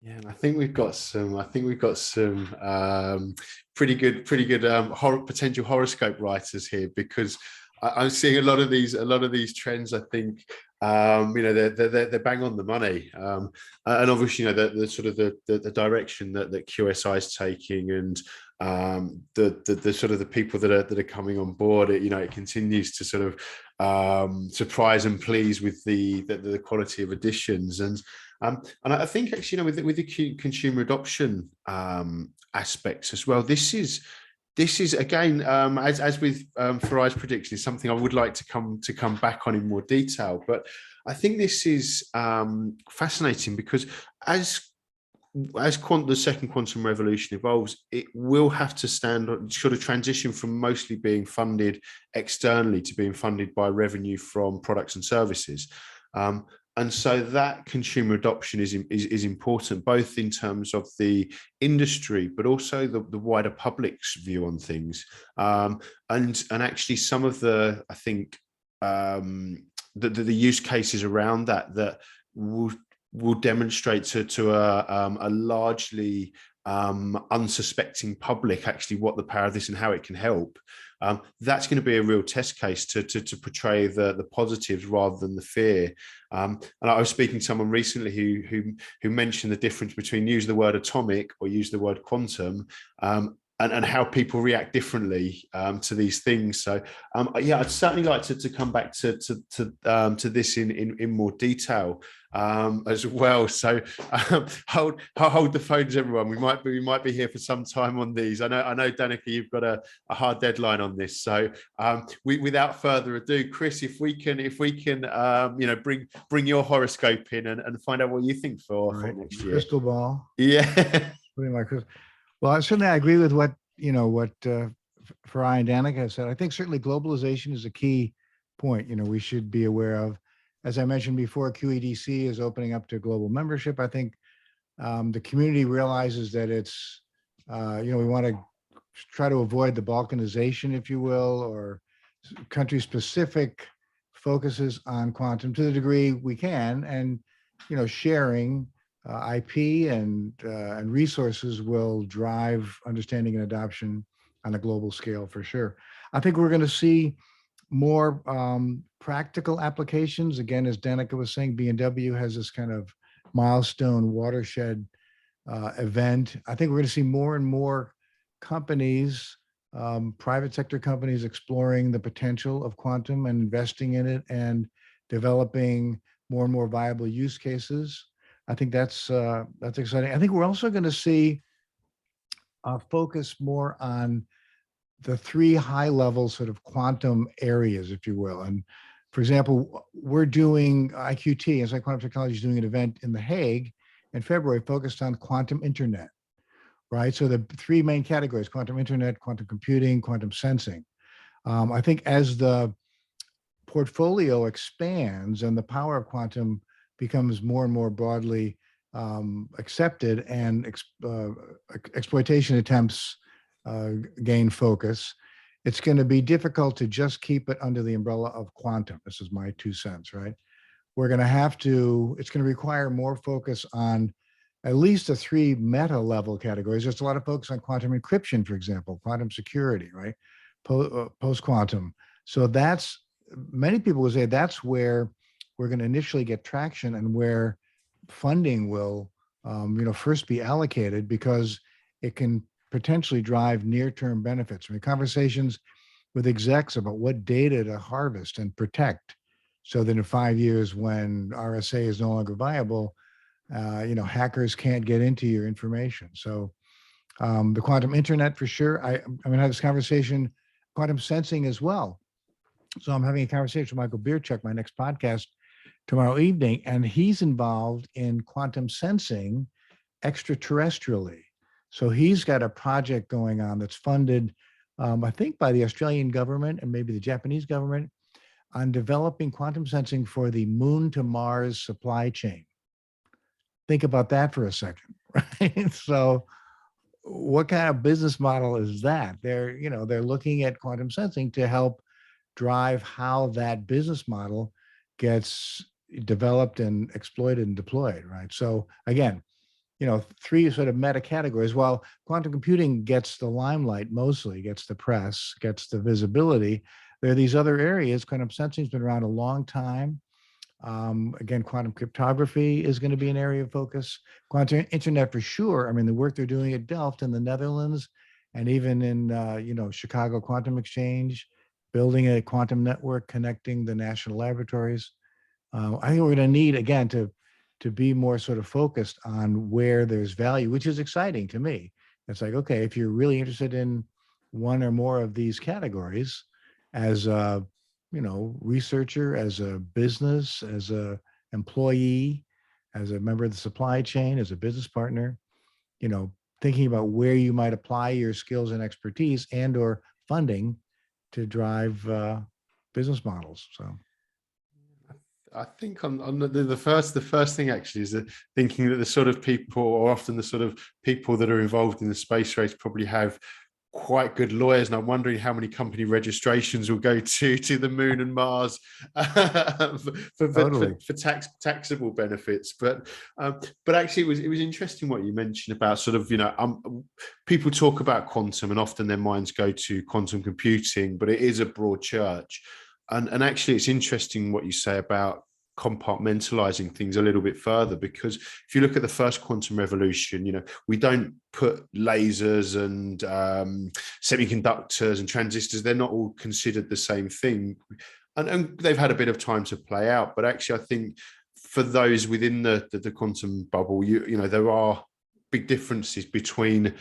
A: Yeah, and I think we've got some. Pretty good potential horoscope writers here, because I'm seeing a lot of these trends. I think they're bang on the money, and obviously the sort of the direction that QSI is taking, and the sort of the people that are coming on board. It continues to sort of surprise and please with the quality of additions. And I think actually, with the consumer adoption aspects as well, this is again, as with Farai's prediction, is something I would like to come back on in more detail. But I think this is fascinating, because as the second quantum revolution evolves, it will have to sort of transition from mostly being funded externally to being funded by revenue from products and services. And so that consumer adoption is important, both in terms of the industry, but also the wider public's view on things. And actually, some of the, I think, the use cases around that will demonstrate to a largely unsuspecting public actually what the power of this and how it can help. That's going to be a real test case to portray the positives rather than the fear. And I was speaking to someone recently who mentioned the difference between use the word atomic or use the word quantum, and how people react differently to these things. So yeah, I'd certainly like to come back to this in more detail as well. So hold the phones, everyone. We might be here for some time on these. I know Danica, you've got a hard deadline on this. So without further ado, Chris, if we can bring your horoscope in and find out what you think for next year.
B: Crystal ball.
A: Yeah.
B: Putting my crystal. Well, certainly I agree with what Farai and Danica have said. I think certainly globalization is a key point, we should be aware of. As I mentioned before, QEDC is opening up to global membership. I think the community realizes that it's, we want to try to avoid the balkanization, if you will, or country-specific focuses on quantum to the degree we can, and sharing IP and resources will drive understanding and adoption on a global scale for sure. I think we're going to see more practical applications. Again, as Danica was saying, B&W has this kind of milestone watershed event. I think we're going to see more and more companies, private sector companies, exploring the potential of quantum and investing in it and developing more and more viable use cases. I think that's exciting. I think we're also going to see focus more on the three high-level sort of quantum areas, if you will. And for example, we're doing IQT, Inside Quantum Technology, is doing an event in The Hague in February focused on quantum internet, right? So the three main categories: quantum internet, quantum computing, quantum sensing. I think as the portfolio expands and the power of quantum becomes more and more broadly accepted, and exploitation attempts gain focus, it's going to be difficult to just keep it under the umbrella of quantum. This is my 2 cents, right? We're going to it's going to require more focus on at least the three meta level categories. There's a lot of focus on quantum encryption, for example, quantum security, right? Post-quantum. So many people will say that's where we're going to initially get traction and where funding will, first be allocated, because it can potentially drive near-term benefits. I mean, conversations with execs about what data to harvest and protect, so that in 5 years, when RSA is no longer viable, hackers can't get into your information. So the quantum internet, for sure. I'm going to have this conversation, quantum sensing as well. So I'm having a conversation with Michael Bierchuk, my next podcast, tomorrow evening, and he's involved in quantum sensing extraterrestrially. So he's got a project going on that's funded, I think, by the Australian government and maybe the Japanese government, on developing quantum sensing for the Moon to Mars supply chain. Think about that for a second, right? So what kind of business model is that? They're looking at quantum sensing to help drive how that business model gets developed and exploited and deployed, right? So again, three sort of meta categories. While quantum computing gets the limelight, mostly gets the press, gets the visibility, there are these other areas. Quantum sensing has been around a long time. Again, quantum cryptography is going to be an area of focus. Quantum internet for sure. I mean, the work they're doing at Delft in the Netherlands, and even in Chicago Quantum Exchange, building a quantum network connecting the national laboratories. I think we're going to need, again, to be more sort of focused on where there's value, which is exciting to me. It's like, okay, if you're really interested in one or more of these categories, as a researcher, as a business, as a employee, as a member of the supply chain, as a business partner, thinking about where you might apply your skills and expertise and or funding to drive business models. So
A: I think on the first thing actually is that thinking that the sort of people, or often the sort of people that are involved in the space race, probably have quite good lawyers, and I'm wondering how many company registrations will go to the moon and Mars for taxable benefits. But actually, it was interesting what you mentioned about sort of people talk about quantum and often their minds go to quantum computing, but it is a broad church. And actually, it's interesting what you say about compartmentalizing things a little bit further, because if you look at the first quantum revolution, we don't put lasers and semiconductors and transistors, they're not all considered the same thing. And they've had a bit of time to play out. But actually, I think for those within the quantum bubble, there are big differences between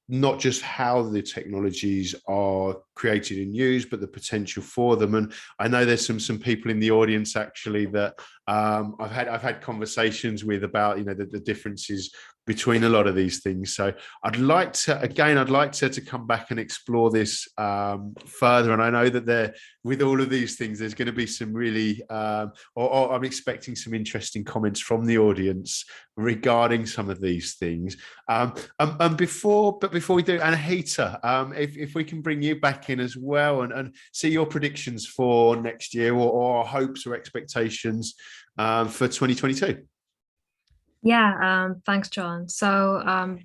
A: not just how the technologies are created and used, but the potential for them. And I know there's some people in the audience actually that I've had conversations with about the differences between a lot of these things. So I'd like to come back and explore this further. And I know that with all of these things, there's going to be some really, or I'm expecting some interesting comments from the audience regarding some of these things. And before we do, Anahita, if we can bring you back in as well and see your predictions for next year, or hopes or expectations for 2022.
C: Yeah, thanks, John. So,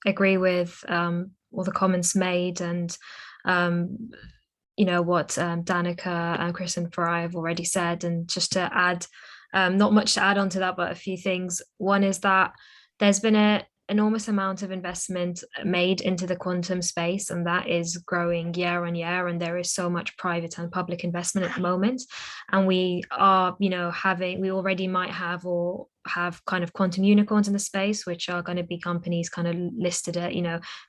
C: agree with all the comments made, and what Danica, Chris, and Farai have already said. And just to add, not much to add on to that, but a few things. One is that there's been an enormous amount of investment made into the quantum space, and that is growing year on year. And there is so much private and public investment at the moment. And we are, we already might have or have kind of quantum unicorns in the space, which are going to be companies kind of listed at,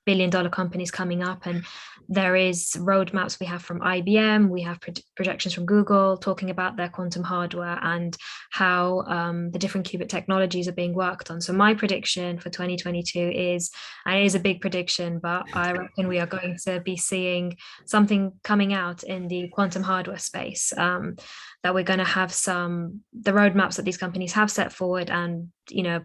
C: billion-dollar companies coming up. And there is roadmaps we have from IBM, we have projections from Google talking about their quantum hardware and how the different qubit technologies are being worked on. So my prediction for 2022 is, and it is a big prediction, but I reckon we are going to be seeing something coming out in the quantum hardware space, that we're going to have the roadmaps that these companies have set forward, and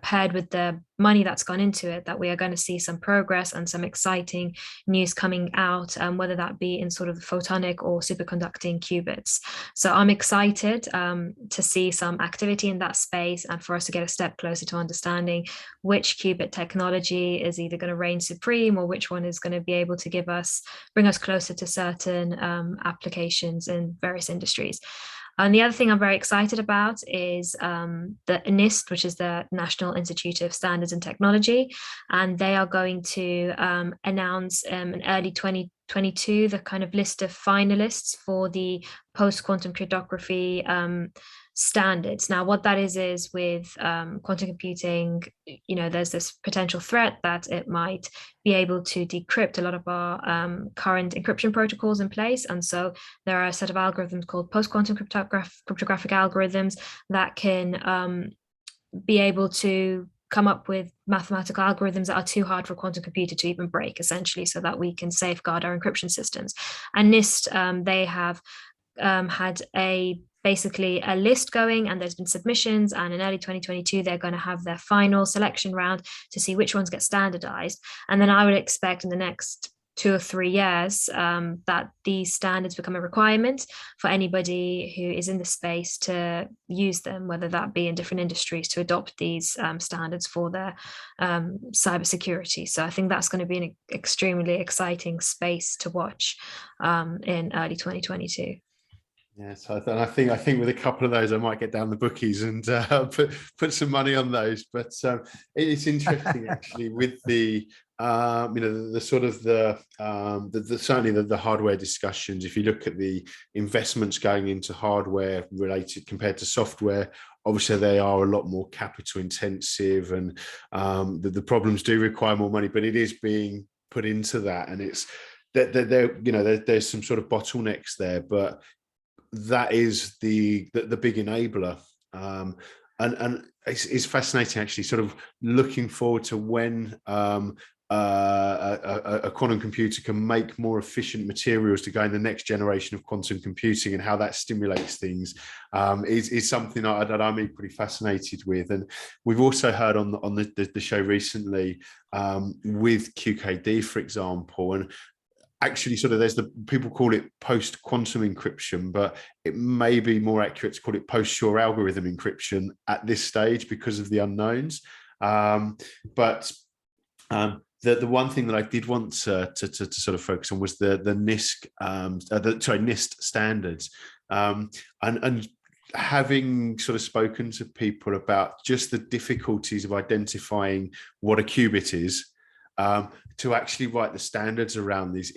C: paired with the money that's gone into it, that we are going to see some progress and some exciting news coming out, whether that be in sort of photonic or superconducting qubits. So I'm excited to see some activity in that space, and for us to get a step closer to understanding which qubit technology is either going to reign supreme, or which one is going to be able to bring us closer to certain applications in various industries. And the other thing I'm very excited about is the NIST, which is the National Institute of Standards and Technology, and they are going to announce in early 2022 the kind of list of finalists for the post-quantum cryptography standards. Now, what that is with quantum computing, there's this potential threat that it might be able to decrypt a lot of our current encryption protocols in place. And so there are a set of algorithms called post-quantum cryptographic algorithms that can be able to come up with mathematical algorithms that are too hard for a quantum computer to even break, essentially, so that we can safeguard our encryption systems. And NIST, they have had a basically a list going, and there's been submissions, and in early 2022 they're going to have their final selection round to see which ones get standardized. And then I would expect in the next 2 or 3 years that these standards become a requirement for anybody who is in the space to use them, whether that be in different industries, to adopt these standards for their cybersecurity. So I think that's going to be an extremely exciting space to watch in early 2022.
A: Yeah, so I think with a couple of those, I might get down the bookies and put some money on those. But it's interesting actually with the the sort of the certainly the hardware discussions. If you look at the investments going into hardware related compared to software, obviously they are a lot more capital intensive, and the problems do require more money. But it is being put into that, and it's there's some sort of bottlenecks there, but that is the big enabler, and it's fascinating actually, sort of looking forward to when a quantum computer can make more efficient materials to go in the next generation of quantum computing, and how that stimulates things is something that I'm equally fascinated with. And we've also heard on the show recently with QKD, for example, and actually sort of there's people call it post-quantum encryption, but it may be more accurate to call it post-sure algorithm encryption at this stage because of the unknowns. But the one thing that I did want to sort of focus on was the NIST, NIST standards, and having sort of spoken to people about just the difficulties of identifying what a qubit is. To actually write the standards around these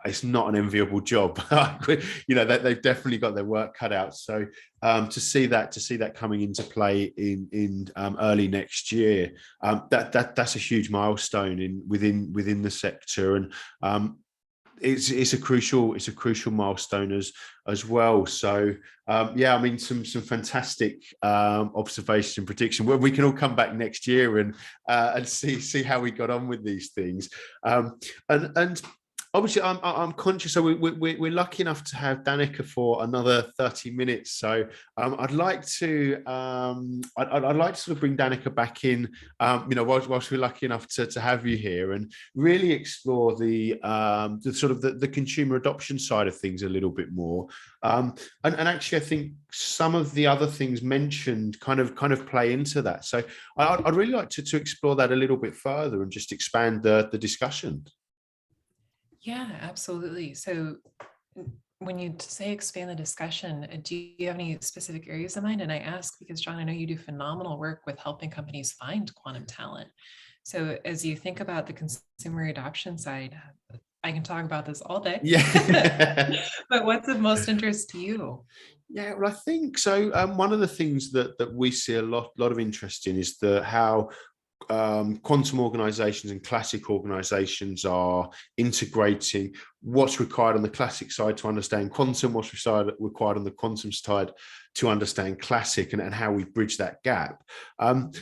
A: it's not an enviable job. They've definitely got their work cut out. So to see that coming into play in early next year, that's a huge milestone within the sector, and it's a crucial milestone as well. So I mean, some fantastic observation and prediction. Well, we can all come back next year and see how we got on with these things. And obviously, I'm conscious. So we're lucky enough to have Danica for another 30 minutes. So I'd like to sort of bring Danica back in, whilst we're lucky enough to have you here, and really explore the sort of the consumer adoption side of things a little bit more. And actually, I think some of the other things mentioned kind of play into that. So I'd really like to explore that a little bit further and just expand the discussion.
E: Yeah, absolutely. So when you say expand the discussion, do you have any specific areas in mind? And I ask because, John, I know you do phenomenal work with helping companies find quantum talent. So as you think about the consumer adoption side, I can talk about this all day.
A: Yeah.
E: But what's of most interest to you?
A: Yeah, well, I think so. One of the things that we see a lot of interest in is how quantum organizations and classic organizations are integrating what's required on the classic side to understand quantum, what's required on the quantum side to understand classic, and how we bridge that gap. And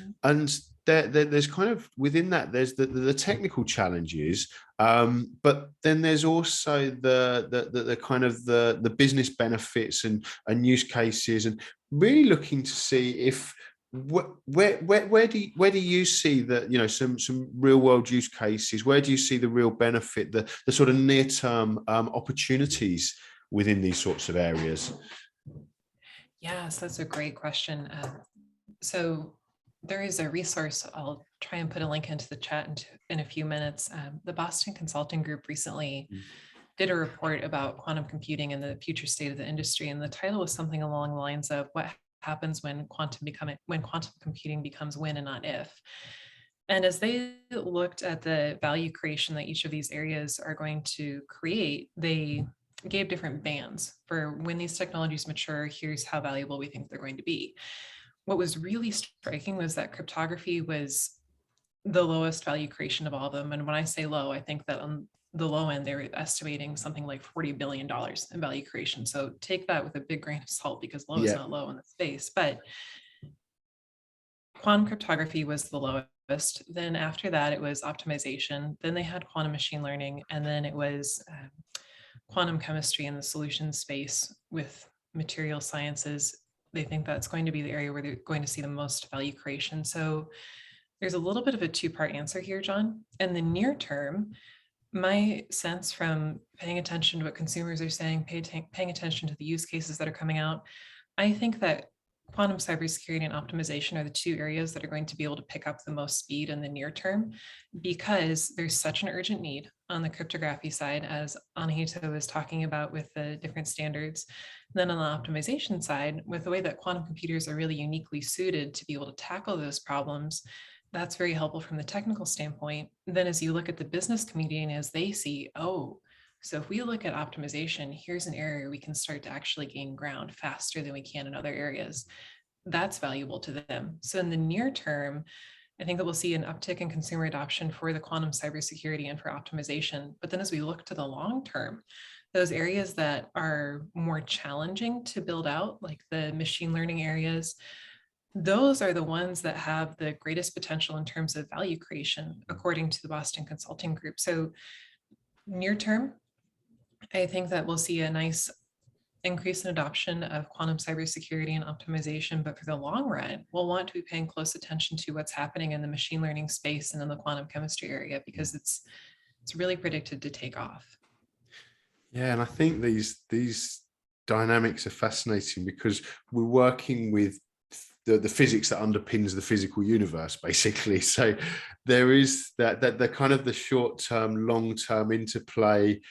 A: there's kind of within that, there's the technical challenges, but then there's also the kind of the business benefits and use cases, and really looking to see if where do you see that, some real world use cases? Where do you see the real benefit, the sort of near term opportunities within these sorts of areas?
E: Yes, that's a great question. So there is a resource. I'll try and put a link into the chat in a few minutes. The Boston Consulting Group recently did a report about quantum computing and the future state of the industry, and the title was something along the lines of what happens when quantum computing becomes when and not if. And as they looked at the value creation that each of these areas are going to create, they gave different bands for when these technologies mature. Here's how valuable we think they're going to be. What was really striking was that cryptography was the lowest value creation of all of them. And when I say low, I think that on the low end, they're estimating something like $40 billion in value creation. So take that with a big grain of salt, because low is not low in the space. But quantum cryptography was the lowest. Then after that, it was optimization. Then they had quantum machine learning. And then it was quantum chemistry in the solution space with material sciences, they think that's going to be the area where they're going to see the most value creation. So there's a little bit of a two-part answer here, John. In the near term, my sense from paying attention to what consumers are saying, paying attention to the use cases that are coming out, I think that quantum cybersecurity and optimization are the two areas that are going to be able to pick up the most speed in the near term, because there's such an urgent need on the cryptography side, as Anahita was talking about with the different standards. Then on the optimization side, with the way that quantum computers are really uniquely suited to be able to tackle those problems, that's very helpful from the technical standpoint. Then as you look at the business community and as they see, oh, so if we look at optimization, here's an area we can start to actually gain ground faster than we can in other areas. That's valuable to them. So in the near term, I think that we'll see an uptick in consumer adoption for the quantum cybersecurity and for optimization. But then as we look to the long term, those areas that are more challenging to build out, like the machine learning areas, those are the ones that have the greatest potential in terms of value creation, according to the Boston Consulting Group. So near term, I think that we'll see a nice increase in adoption of quantum cybersecurity and optimization, but for the long run, we'll want to be paying close attention to what's happening in the machine learning space and in the quantum chemistry area, because it's really predicted to take off.
A: Yeah, and I think these dynamics are fascinating because we're working with the physics that underpins the physical universe, basically. So there is that the kind of the short-term, long-term interplay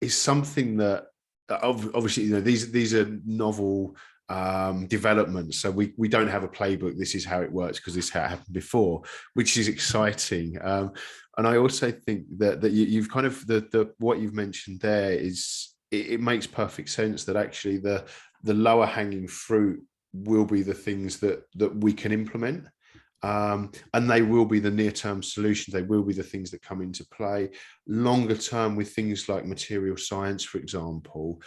A: is something that obviously, you know, these are novel developments. So we don't have a playbook. This is how it works because this is how it happened before, which is exciting. And I also think that you've kind of the what you've mentioned there is it makes perfect sense that actually the lower hanging fruit will be the things that we can implement, and they will be the near-term solutions. They will be the things that come into play. Longer term, with things like material science, for example,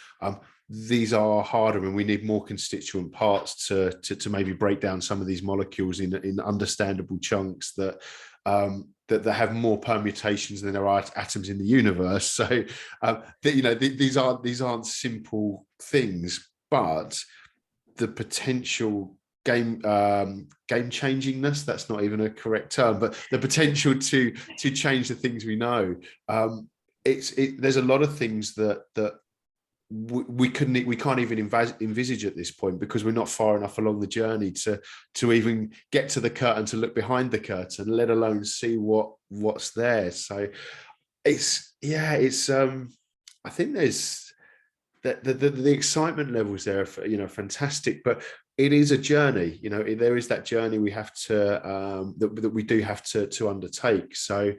A: these are harder, and we need more constituent parts to maybe break down some of these molecules in understandable chunks that have more permutations than there are atoms in the universe. So you know, these aren't simple things, but the potential game changingness, that's not even a correct term, but the potential to change the things we know, there's a lot of things that we can't even envisage at this point, because we're not far enough along the journey to even get to the curtain, to look behind the curtain, let alone see what's there. So I think there's the excitement levels there are, you know, fantastic, but it is a journey. You know, there is that journey we have to that we do have to undertake. So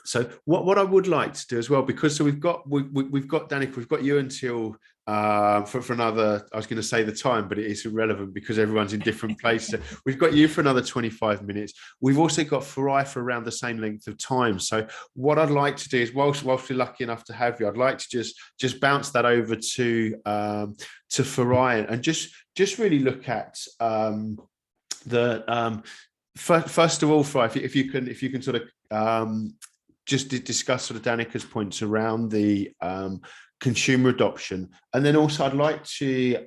A: so what I would like to do as well, because so we've got Danica, we've got you until for another, I was going to say the time, but it is irrelevant because everyone's in different places. We've got you for another 25 minutes. We've also got Farai for around the same length of time. So what I'd like to do is, whilst we're lucky enough to have you, I'd like to just bounce that over to Farai and just really look at the first of all, Farai, if you can sort of just discuss sort of Danica's points around the consumer adoption, and then also I'd like to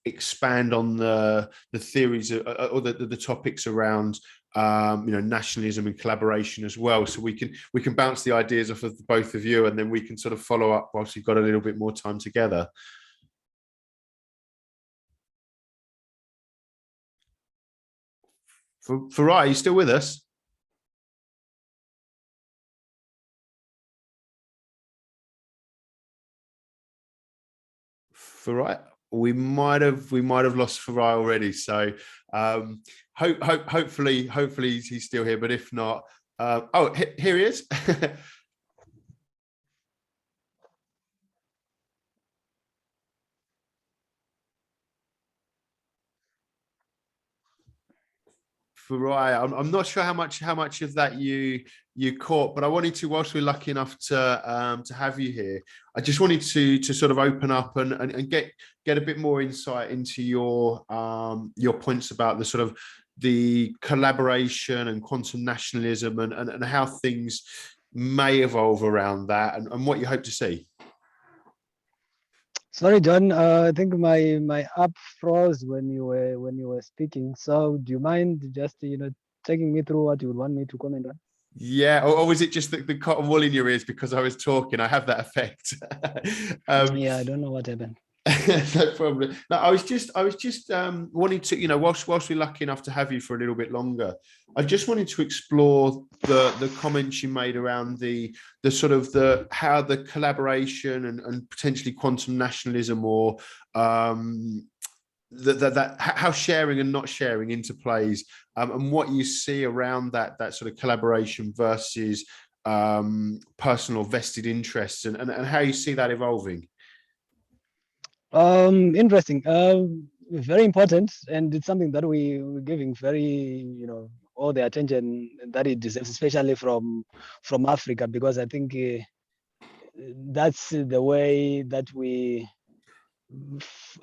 A: expand on the theories or the topics around you know, nationalism and collaboration as well, so we can bounce the ideas off of both of you, and then we can sort of follow up whilst you've got a little bit more time together. Farai, are you still with us? Farai, we might have lost Farai already. So hopefully he's still here, but if not, oh, here he is. Farai, I'm not sure how much of that you caught, but I wanted to, whilst we're lucky enough to have you here, I just wanted to sort of open up and get a bit more insight into your points about the sort of the collaboration and quantum nationalism and how things may evolve around that, and what you hope to see.
D: Sorry, John. I think my app froze when you were speaking. So do you mind just taking me through what you would want me to comment on?
A: Yeah, or was it just the cotton wool in your ears because I was talking? I have that effect.
D: Yeah, I don't know what happened.
A: No problem. No, I was just wanting to, whilst we're lucky enough to have you for a little bit longer, I just wanted to explore the comments you made around the sort of how the collaboration and potentially quantum nationalism, or that how sharing and not sharing interplays, and what you see around that sort of collaboration versus personal vested interests, and how you see that evolving.
D: Interesting. Very important, and it's something that we're giving very, all the attention that it deserves, especially from Africa, because I think that's the way that we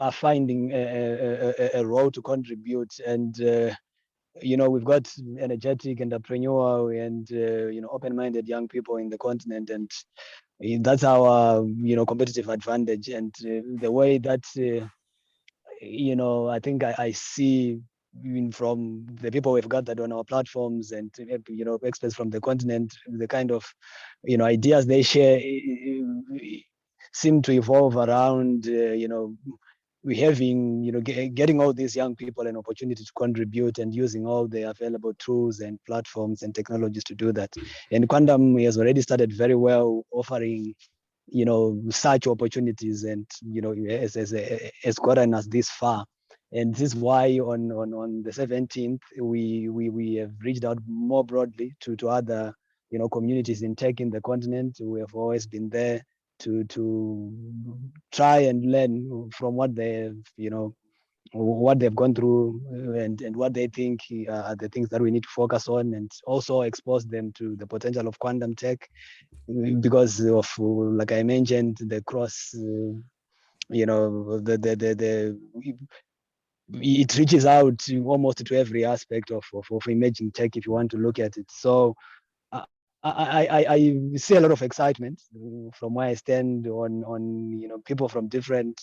D: are finding a role to contribute. And we've got energetic, entrepreneurial, and open-minded young people in the continent, and that's our competitive advantage. And the way that I think I see from the people we've gathered on our platforms, and experts from the continent, the kind of ideas they share seem to evolve around we having getting all these young people an opportunity to contribute, and using all the available tools and platforms and technologies to do that. And Quantum has already started very well, offering such opportunities, and has gotten us this far. And this is why on the 17th we have reached out more broadly to other communities in tech in the continent. We have always been there to try and learn from what they've what they've gone through, and what they think are the things that we need to focus on, and also expose them to the potential of quantum tech, because of, like I mentioned, the cross, it reaches out to almost to every aspect of emerging tech, if you want to look at it. So I see a lot of excitement from where I stand on people from different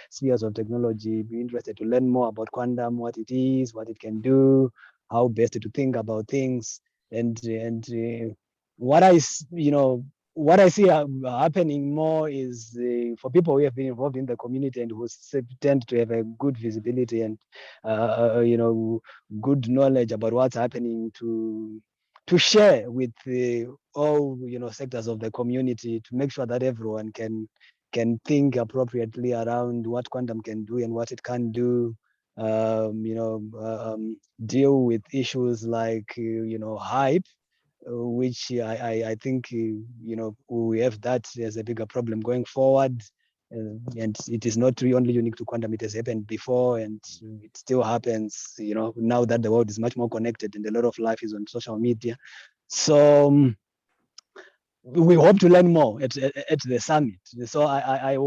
D: spheres of technology be interested to learn more about quantum, what it is, what it can do, how best to think about things, and what I see happening more is for people who have been involved in the community and who tend to have a good visibility and good knowledge about what's happening, to share with all sectors of the community, to make sure that everyone can think appropriately around what quantum can do and what it can do. Deal with issues like hype, which I think we have that as a bigger problem going forward. And it is not really only unique to quantum. It has happened before, and it still happens now that the world is much more connected and a lot of life is on social media. So we hope to learn more at the summit. So I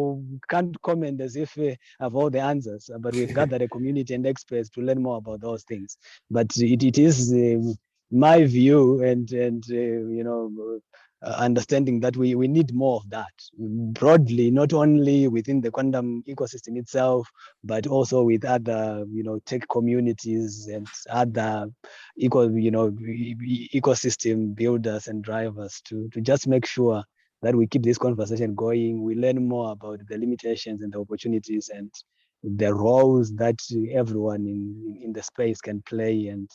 D: can't comment as if I have all the answers, but we've gathered a community and experts to learn more about those things. But it is my view and understanding that we need more of that broadly, not only within the quantum ecosystem itself, but also with other tech communities and other ecosystem builders and drivers, to just make sure that we keep this conversation going. We learn more about the limitations and the opportunities and the roles that everyone in the space can play, and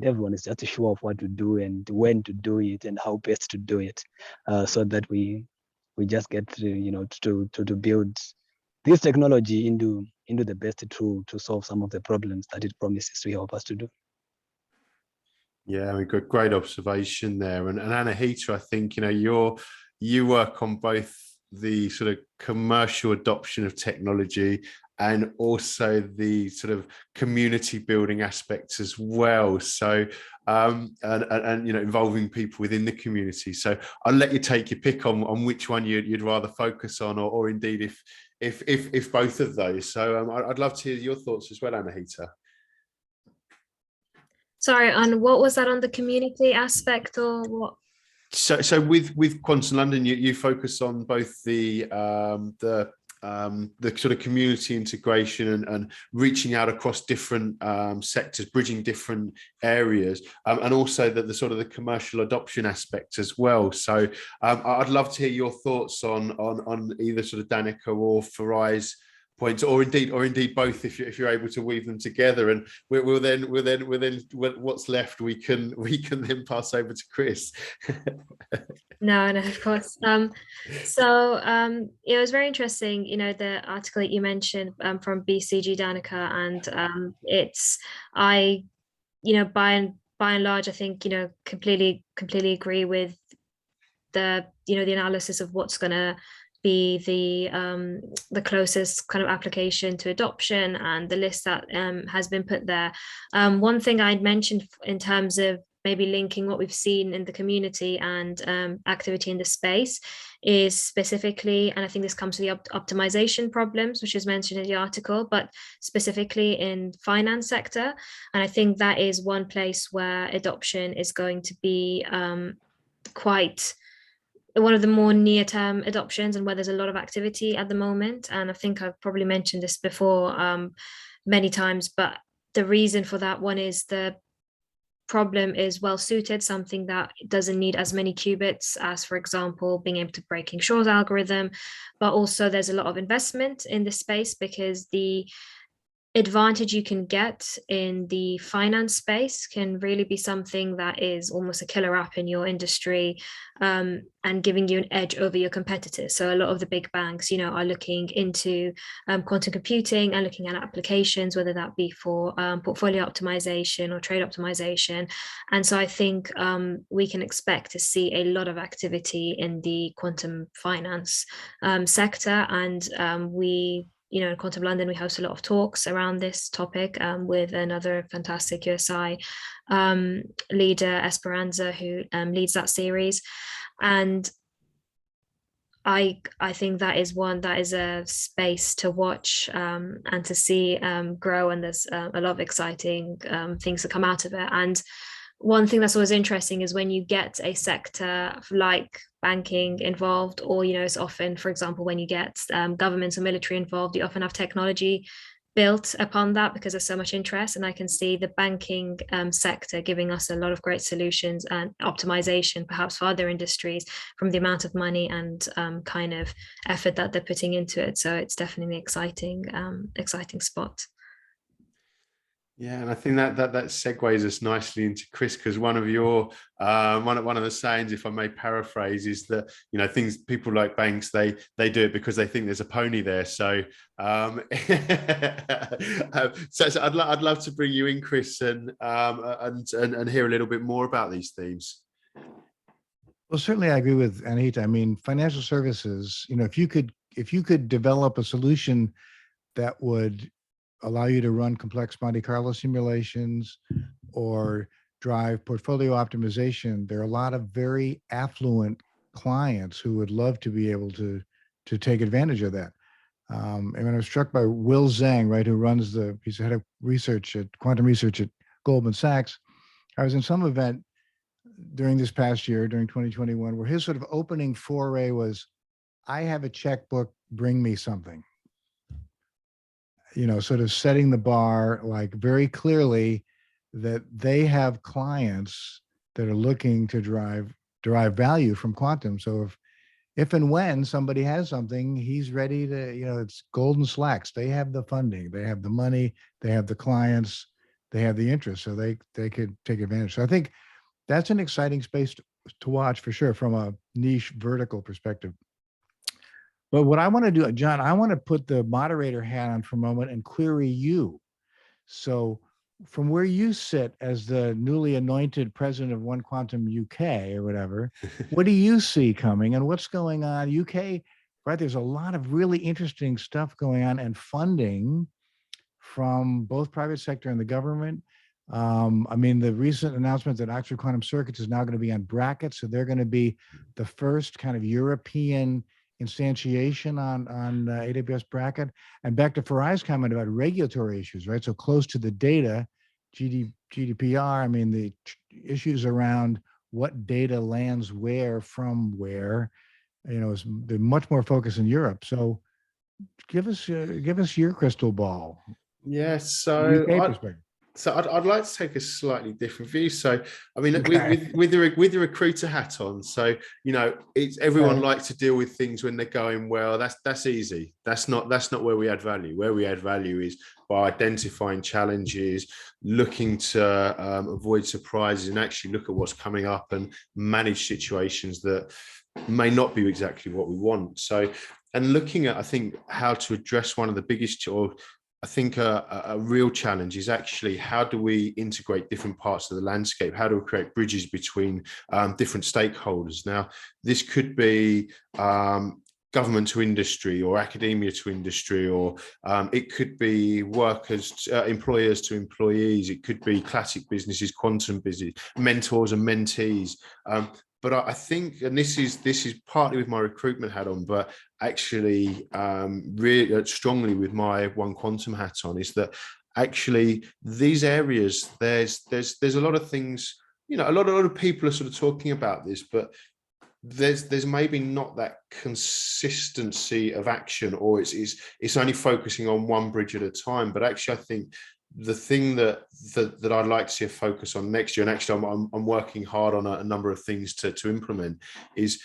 D: everyone is just sure of what to do and when to do it and how best to do it, so that we just get to build this technology into the best tool to solve some of the problems that it promises to help us to do.
A: Yeah, we've got great observation there. And Anahita, I think, you work on both the sort of commercial adoption of technology and also the sort of community building aspects as well. So, and involving people within the community. So I'll let you take your pick on which one you'd rather focus on, or indeed if both of those. So I'd love to hear your thoughts as well, Anahita.
C: Sorry, and what was that on the community aspect, or what?
A: So with Quantum London, you focus on both the the sort of community integration and reaching out across different sectors, bridging different areas, and also the sort of the commercial adoption aspect as well. So I'd love to hear your thoughts on either sort of Danica or Farai's points, or indeed both, if you're able to weave them together. And we'll then what's left we can then pass over to Chris.
C: No, of course. It was very interesting, the article that you mentioned from BCG Danica, and by and large, I think, completely agree with the analysis of what's going to be the closest kind of application to adoption, and the list that has been put there. One thing I'd mentioned in terms of maybe linking what we've seen in the community and activity in the space is specifically, and I think this comes to the optimization problems, which is mentioned in the article, but specifically in finance sector. And I think that is one place where adoption is going to be quite one of the more near-term adoptions, and where there's a lot of activity at the moment. And I think I've probably mentioned this before many times, but the reason for that one is the problem is well suited, something that doesn't need as many qubits as, for example, being able to break Shor's algorithm. But also there's a lot of investment in this space, because the advantage you can get in the finance space can really be something that is almost a killer app in your industry, and giving you an edge over your competitors. So a lot of the big banks, are looking into quantum computing and looking at applications, whether that be for portfolio optimization or trade optimization. And so I think we can expect to see a lot of activity in the quantum finance sector. And in Quantum London, we host a lot of talks around this topic with another fantastic USI leader, Esperanza, who leads that series. And I think that is a space to watch and to see grow, and there's a lot of exciting things that come out of it. And one thing that's always interesting is when you get a sector like banking involved, or it's often, for example, when you get governments or military involved, you often have technology built upon that because there's so much interest. And I can see the banking sector giving us a lot of great solutions and optimization, perhaps for other industries, from the amount of money and kind of effort that they're putting into it. So it's definitely an exciting spot.
A: Yeah, and I think that segues us nicely into Chris, because one of your one of the sayings, if I may paraphrase, is that people like banks, they do it because they think there's a pony there. So so I'd love to bring you in, Chris, and hear a little bit more about these themes.
B: Well, certainly I agree with Anita. I mean, financial services, if you could develop a solution that would allow you to run complex Monte Carlo simulations or drive portfolio optimization, there are a lot of very affluent clients who would love to be able to take advantage of that. And I was struck by Will Zhang, right, who runs he's head of research at quantum research at Goldman Sachs. I was in some event during this past year, during 2021, where his sort of opening foray was, I have a checkbook, bring me something. Sort of setting the bar, like, very clearly that they have clients that are looking to derive value from quantum. So if and when somebody has something, he's ready to, it's golden slacks. They have the funding, they have the money, they have the clients, they have the interest, so they could take advantage. So I think that's an exciting space to watch for sure, from a niche vertical perspective. But what I want to do, John, I want to put the moderator hat on for a moment and query you. So from where you sit as the newly anointed president of One Quantum UK or whatever, what do you see coming and what's going on? UK, right? There's a lot of really interesting stuff going on, and funding from both private sector and the government. I mean, the recent announcement that Oxford Quantum Circuits is now going to be on brackets. So they're going to be the first kind of European instantiation on AWS bracket. And back to Farai's comment about regulatory issues, right? So close to the data, GDPR, I mean, the issues around what data lands where from where, there's much more focus in Europe. So give us your crystal ball,
A: Yeah,
B: UK perspective.
A: so I'd like to take a slightly different view. So, I mean,
B: Okay.
A: with the recruiter hat on, so it's everyone likes to deal with things when they're going well. That's easy. That's not where we add value. Where we add value is by identifying challenges, looking to avoid surprises, and actually look at what's coming up and manage situations that may not be exactly what we want. So, and looking at, I think, how to address one of the biggest, or I think a real challenge is actually how do we integrate different parts of the landscape? How do we create bridges between different stakeholders? Now, this could be government to industry or academia to industry, or it could be workers, employers to employees. It could be classic businesses, quantum business, mentors and mentees. But I think, and this is partly with my recruitment hat on, but actually really strongly with my One Quantum hat on, is that actually these areas, there's a lot of things, a lot of people are sort of talking about this, but there's maybe not that consistency of action, or it's only focusing on one bridge at a time. But actually, I think the thing that I'd like to see a focus on next year, and actually I'm working hard on a number of things to implement, is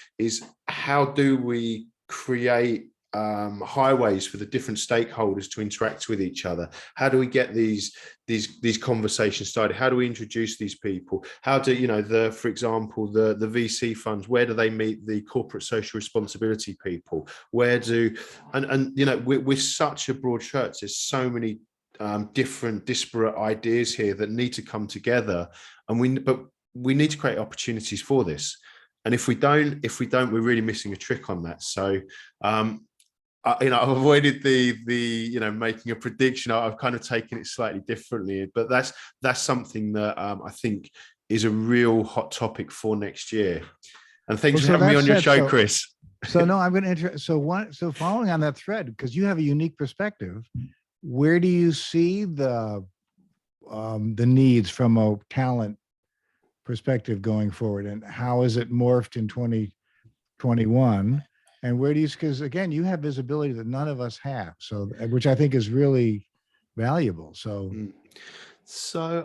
A: how do we create highways for the different stakeholders to interact with each other? How do we get these conversations started? How do we introduce these people? How do for example, the VC funds, where do they meet the corporate social responsibility people? Where do and we're such a broad church. There's so many different disparate ideas here that need to come together, and we need to create opportunities for this. And if we don't, we're really missing a trick on that. So I've avoided the making a prediction. I've kind of taken it slightly differently, but that's something that I think is a real hot topic for next year. And thanks for having me on your show, Chris.
B: So no, I'm going to so following on that thread, because you have a unique perspective, where do you see the needs from a talent perspective going forward, and how is it morphed in 2021? And where do you, because again, you have visibility that none of us have, so which I think is really valuable. So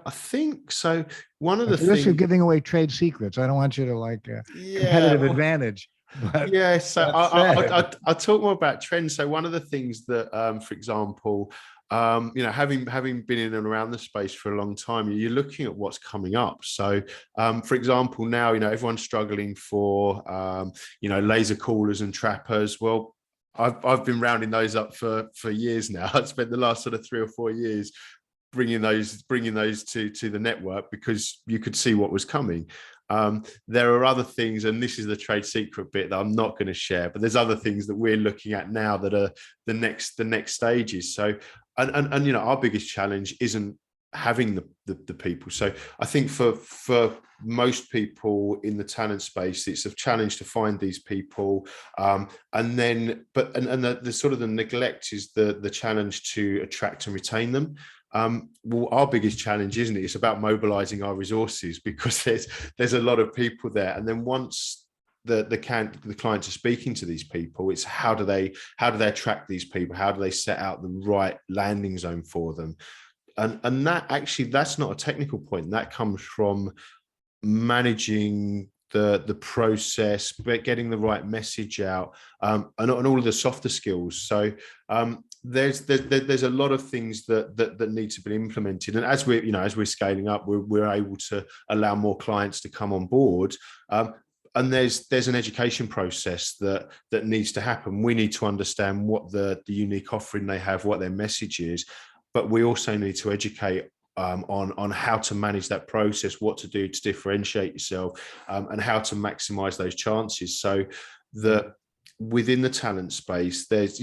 A: I think so. One of the
B: risk
A: things
B: of giving away trade secrets, I don't want you to competitive advantage. But
A: yeah, so I'll talk more about trends. So one of the things that, for example, having been in and around the space for a long time, you're looking at what's coming up. So, for example, now everyone's struggling for laser coolers and trappers. Well, I've been rounding those up for years now. I've spent the last sort of 3 or 4 years bringing those to the network, because you could see what was coming. There are other things, and this is the trade secret bit that I'm not going to share, but there's other things that we're looking at now that are the next stages. So, and our biggest challenge isn't having the people. So I think for most people in the talent space, it's a challenge to find these people. And then, the sort of the neglect is the challenge to attract and retain them. Well, our biggest challenge, isn't it? It's about mobilizing our resources, because there's a lot of people there. And then once the clients are speaking to these people, it's how do they attract these people? How do they set out the right landing zone for them? And that's not a technical point. That comes from managing the process, but getting the right message out, and all of the softer skills. So there's a lot of things that need to be implemented. And as we're scaling up, we're able to allow more clients to come on board. And there's an education process that needs to happen. We need to understand what the unique offering they have, what their message is, but we also need to educate on how to manage that process, what to do to differentiate yourself, and how to maximize those chances. So that within the talent space, there's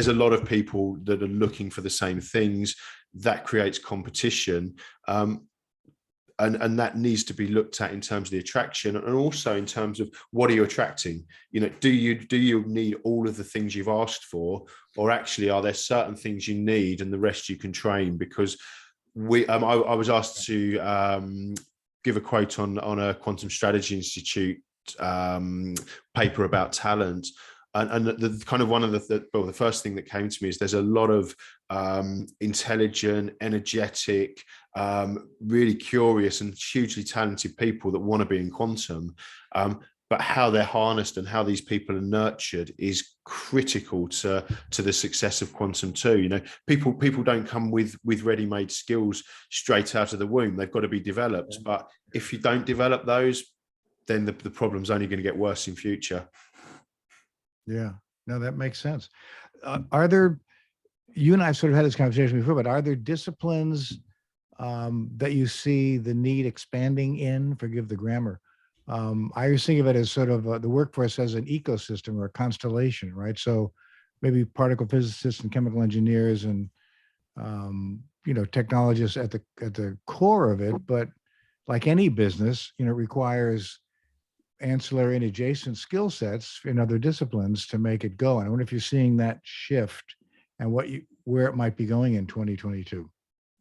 A: a lot of people that are looking for the same things. That creates competition. And that needs to be looked at in terms of the attraction, and also in terms of what are you attracting. Do you need all of the things you've asked for, or actually are there certain things you need and the rest you can train? Because I was asked to give a quote on a Quantum Strategy Institute paper about talent, and the kind of one of the first thing that came to me is there's a lot of intelligent, energetic, really curious and hugely talented people that want to be in quantum. But how they're harnessed and how these people are nurtured is critical to the success of quantum too. You know, people don't come with ready-made skills straight out of the womb. They've got to be developed. But if you don't develop those, then the problem's only going to get worse in future.
B: Yeah, no, that makes sense. Are there, you and I have sort of had this conversation before, but are there disciplines that you see the need expanding in? Forgive the grammar. I always think of it as sort of the workforce as an ecosystem or a constellation, right? So maybe particle physicists and chemical engineers and technologists at the core of it, but like any business, it requires ancillary and adjacent skill sets in other disciplines to make it go. And I wonder if you're seeing that shift and where it might be going in 2022.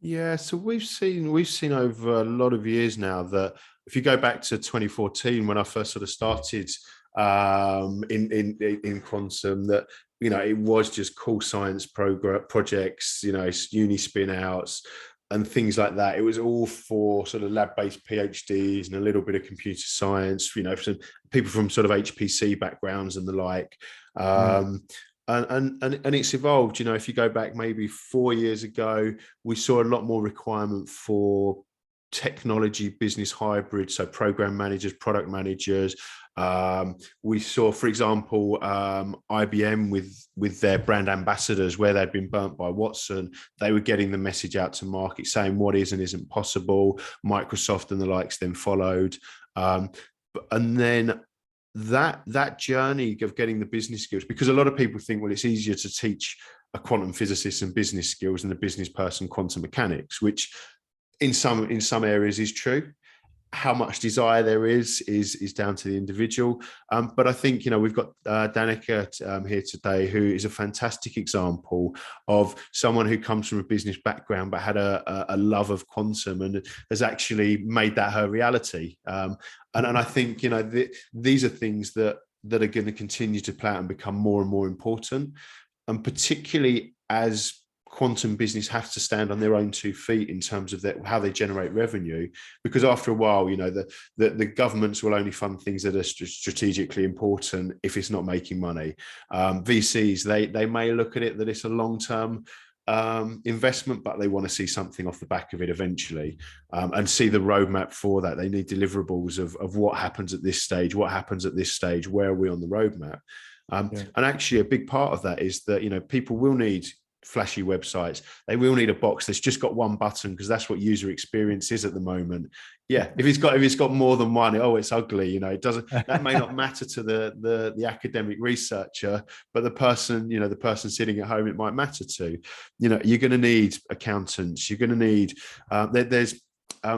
A: Yeah, so we've seen over a lot of years now that if you go back to 2014 when I first sort of started in quantum, that it was just cool science projects, uni spin outs and things like that. It was all for sort of lab-based PhDs and a little bit of computer science, some people from sort of HPC backgrounds and the like. And it's evolved. If you go back maybe 4 years ago, we saw a lot more requirement for technology business hybrid, so program managers, product managers. We saw, for example, IBM with their brand ambassadors, where they'd been burnt by Watson, they were getting the message out to market saying what is and isn't possible. Microsoft and the likes then followed, and then that journey of getting the business skills, because a lot of people think, well, it's easier to teach a quantum physicist and business skills than a business person quantum mechanics, which in some areas is true. How much desire there is down to the individual. But I think, we've got Danica here today, who is a fantastic example of someone who comes from a business background, but had a love of quantum and has actually made that her reality. And I think, these are things that are going to continue to play out and become more and more important. And particularly as quantum business have to stand on their own 2 feet in terms of how they generate revenue, because after a while, the governments will only fund things that are strategically important if it's not making money. VCs, they may look at it that it's a long-term investment, but they want to see something off the back of it eventually, and see the roadmap for that. They need deliverables of what happens at this stage, where are we on the roadmap. And actually a big part of that is that people will need flashy websites. They will need a box that's just got one button, because that's what user experience is at the moment. Yeah, if it's got more than one, it's ugly. It doesn't. That may not matter to the academic researcher, but the person sitting at home, it might matter to. You're going to need accountants. You're going to need.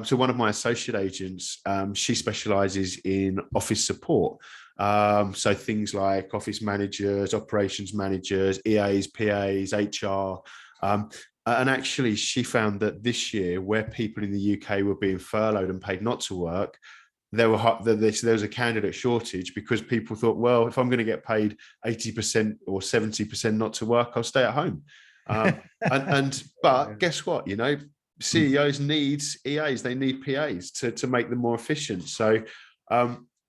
A: So one of my associate agents, she specialises in office support. So things like office managers, operations managers, EAs, PAs, HR. And actually, she found that this year, where people in the UK were being furloughed and paid not to work, there was a candidate shortage, because people thought, well, if I'm going to get paid 80% or 70% not to work, I'll stay at home. But guess what? CEOs need EAs, they need PAs to make them more efficient. So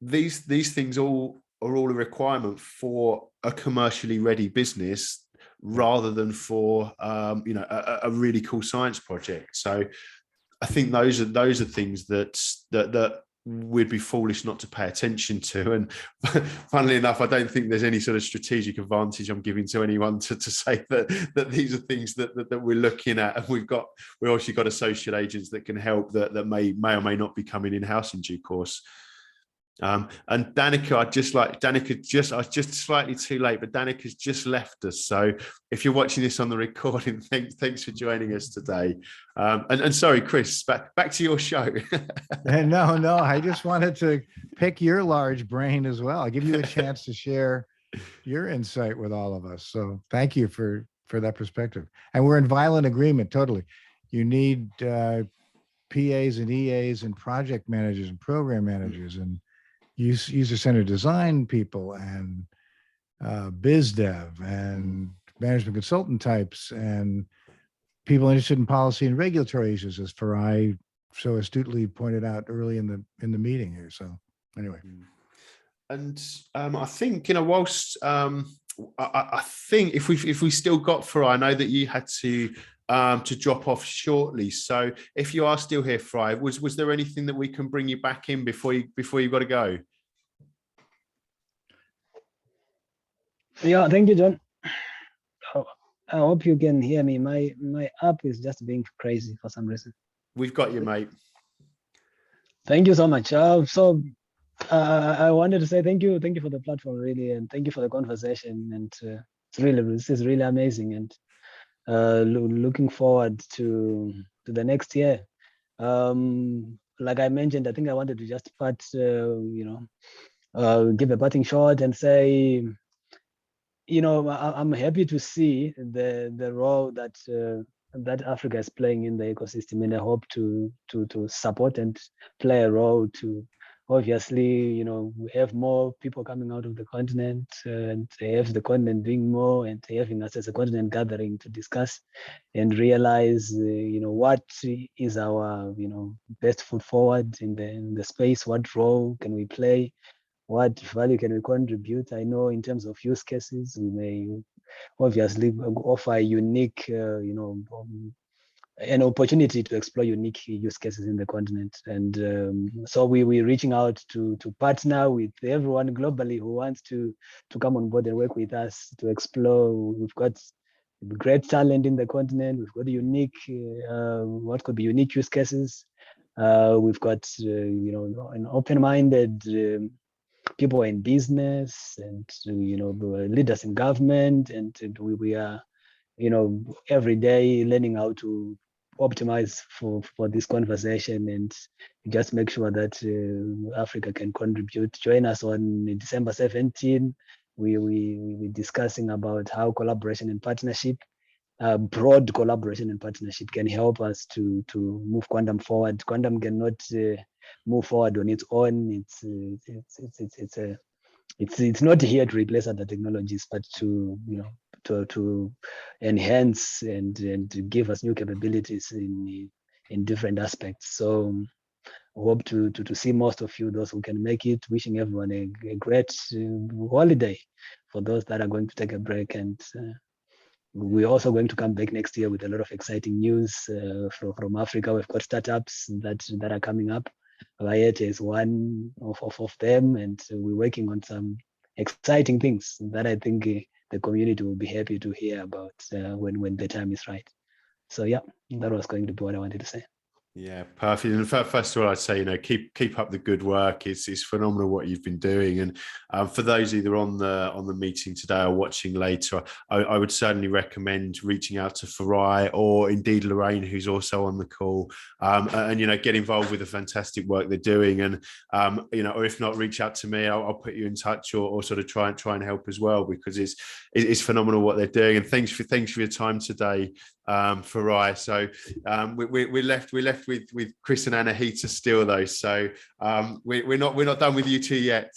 A: these things are all a requirement for a commercially ready business, rather than for a really cool science project. So I think those are things that we'd be foolish not to pay attention to. And funnily enough, I don't think there's any sort of strategic advantage I'm giving to anyone to say that these are things that we're looking at. And we've actually got associate agents that can help that may or may not be coming in-house in due course. And Danica, I was just slightly too late, but Danica's just left us. So if you're watching this on the recording, thanks for joining us today. And sorry, Chris, back to your show.
B: No, I just wanted to pick your large brain as well. I'll give you a chance to share your insight with all of us. So thank you for that perspective. And we're in violent agreement, totally. You need PAs and EAs and project managers and program managers and user-centered design people and biz dev and management consultant types and people interested in policy and regulatory issues, as Farai so astutely pointed out early in the meeting here. So anyway.
A: And I think, whilst I think if we still got Farai, I know that you had to drop off shortly. So if you are still here, Farai, was there anything that we can bring you back in before you got to go?
D: Yeah, thank you, John. I hope you can hear me. My app is just being crazy for some reason.
A: We've got you, mate.
D: Thank you so much. I wanted to say thank you for the platform, really, and thank you for the conversation. And this is really amazing, and looking forward to the next year. Like I mentioned, I think I wanted to just give a parting shot and say, I'm happy to see the role that Africa is playing in the ecosystem, and I hope to support and play a role to obviously, we have more people coming out of the continent, and have the continent doing more, and having us as a continent gathering to discuss and realize, what is our, best foot forward in the space, what role can we play, what value can we contribute. I know in terms of use cases, we may obviously offer a unique, an opportunity to explore unique use cases in the continent. And so we're reaching out to partner with everyone globally who wants to come on board and work with us to explore. We've got great talent in the continent. We've got unique, what could be unique use cases. We've got, an open-minded people in business, and leaders in government, and we are every day learning how to optimize for this conversation, and just make sure that Africa can contribute. Join us on December 17. We're discussing about how collaboration and partnership, broad collaboration and partnership, can help us to move quantum forward. Quantum cannot move forward on its own. It's not here to replace other technologies, but to enhance and to give us new capabilities in different aspects. So I hope to see most of you, those who can make it. Wishing everyone a great holiday for those that are going to take a break. And we're also going to come back next year with a lot of exciting news from Africa. We've got startups that are coming up. Vayete is one of them, and we're working on some exciting things that I think the community will be happy to hear about when the time is right. So yeah, that was going to be what I wanted to say.
A: Yeah, perfect. And first of all, I'd say, keep up the good work. It's phenomenal what you've been doing. And for those either on the meeting today or watching later, I would certainly recommend reaching out to Farai or indeed Lorraine, who's also on the call, and get involved with the fantastic work they're doing. And or if not, reach out to me. I'll put you in touch, or sort of try and help as well, because it's phenomenal what they're doing. And thanks for your time today, Farai. So we're left with Chris and Anahita still, though. So we're not done with you two yet.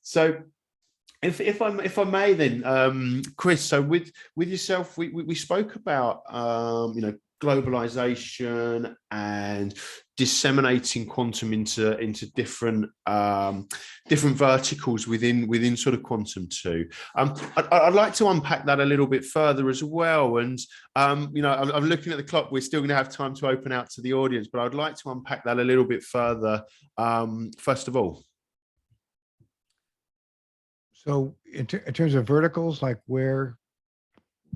A: So if I may then, Chris. So with yourself, we spoke about globalization and disseminating quantum into different verticals within sort of quantum too. I'd like to unpack that a little bit further as well. And I'm looking at the clock. We're still going to have time to open out to the audience, but I'd like to unpack that a little bit further. First of all.
B: So in terms of verticals, like where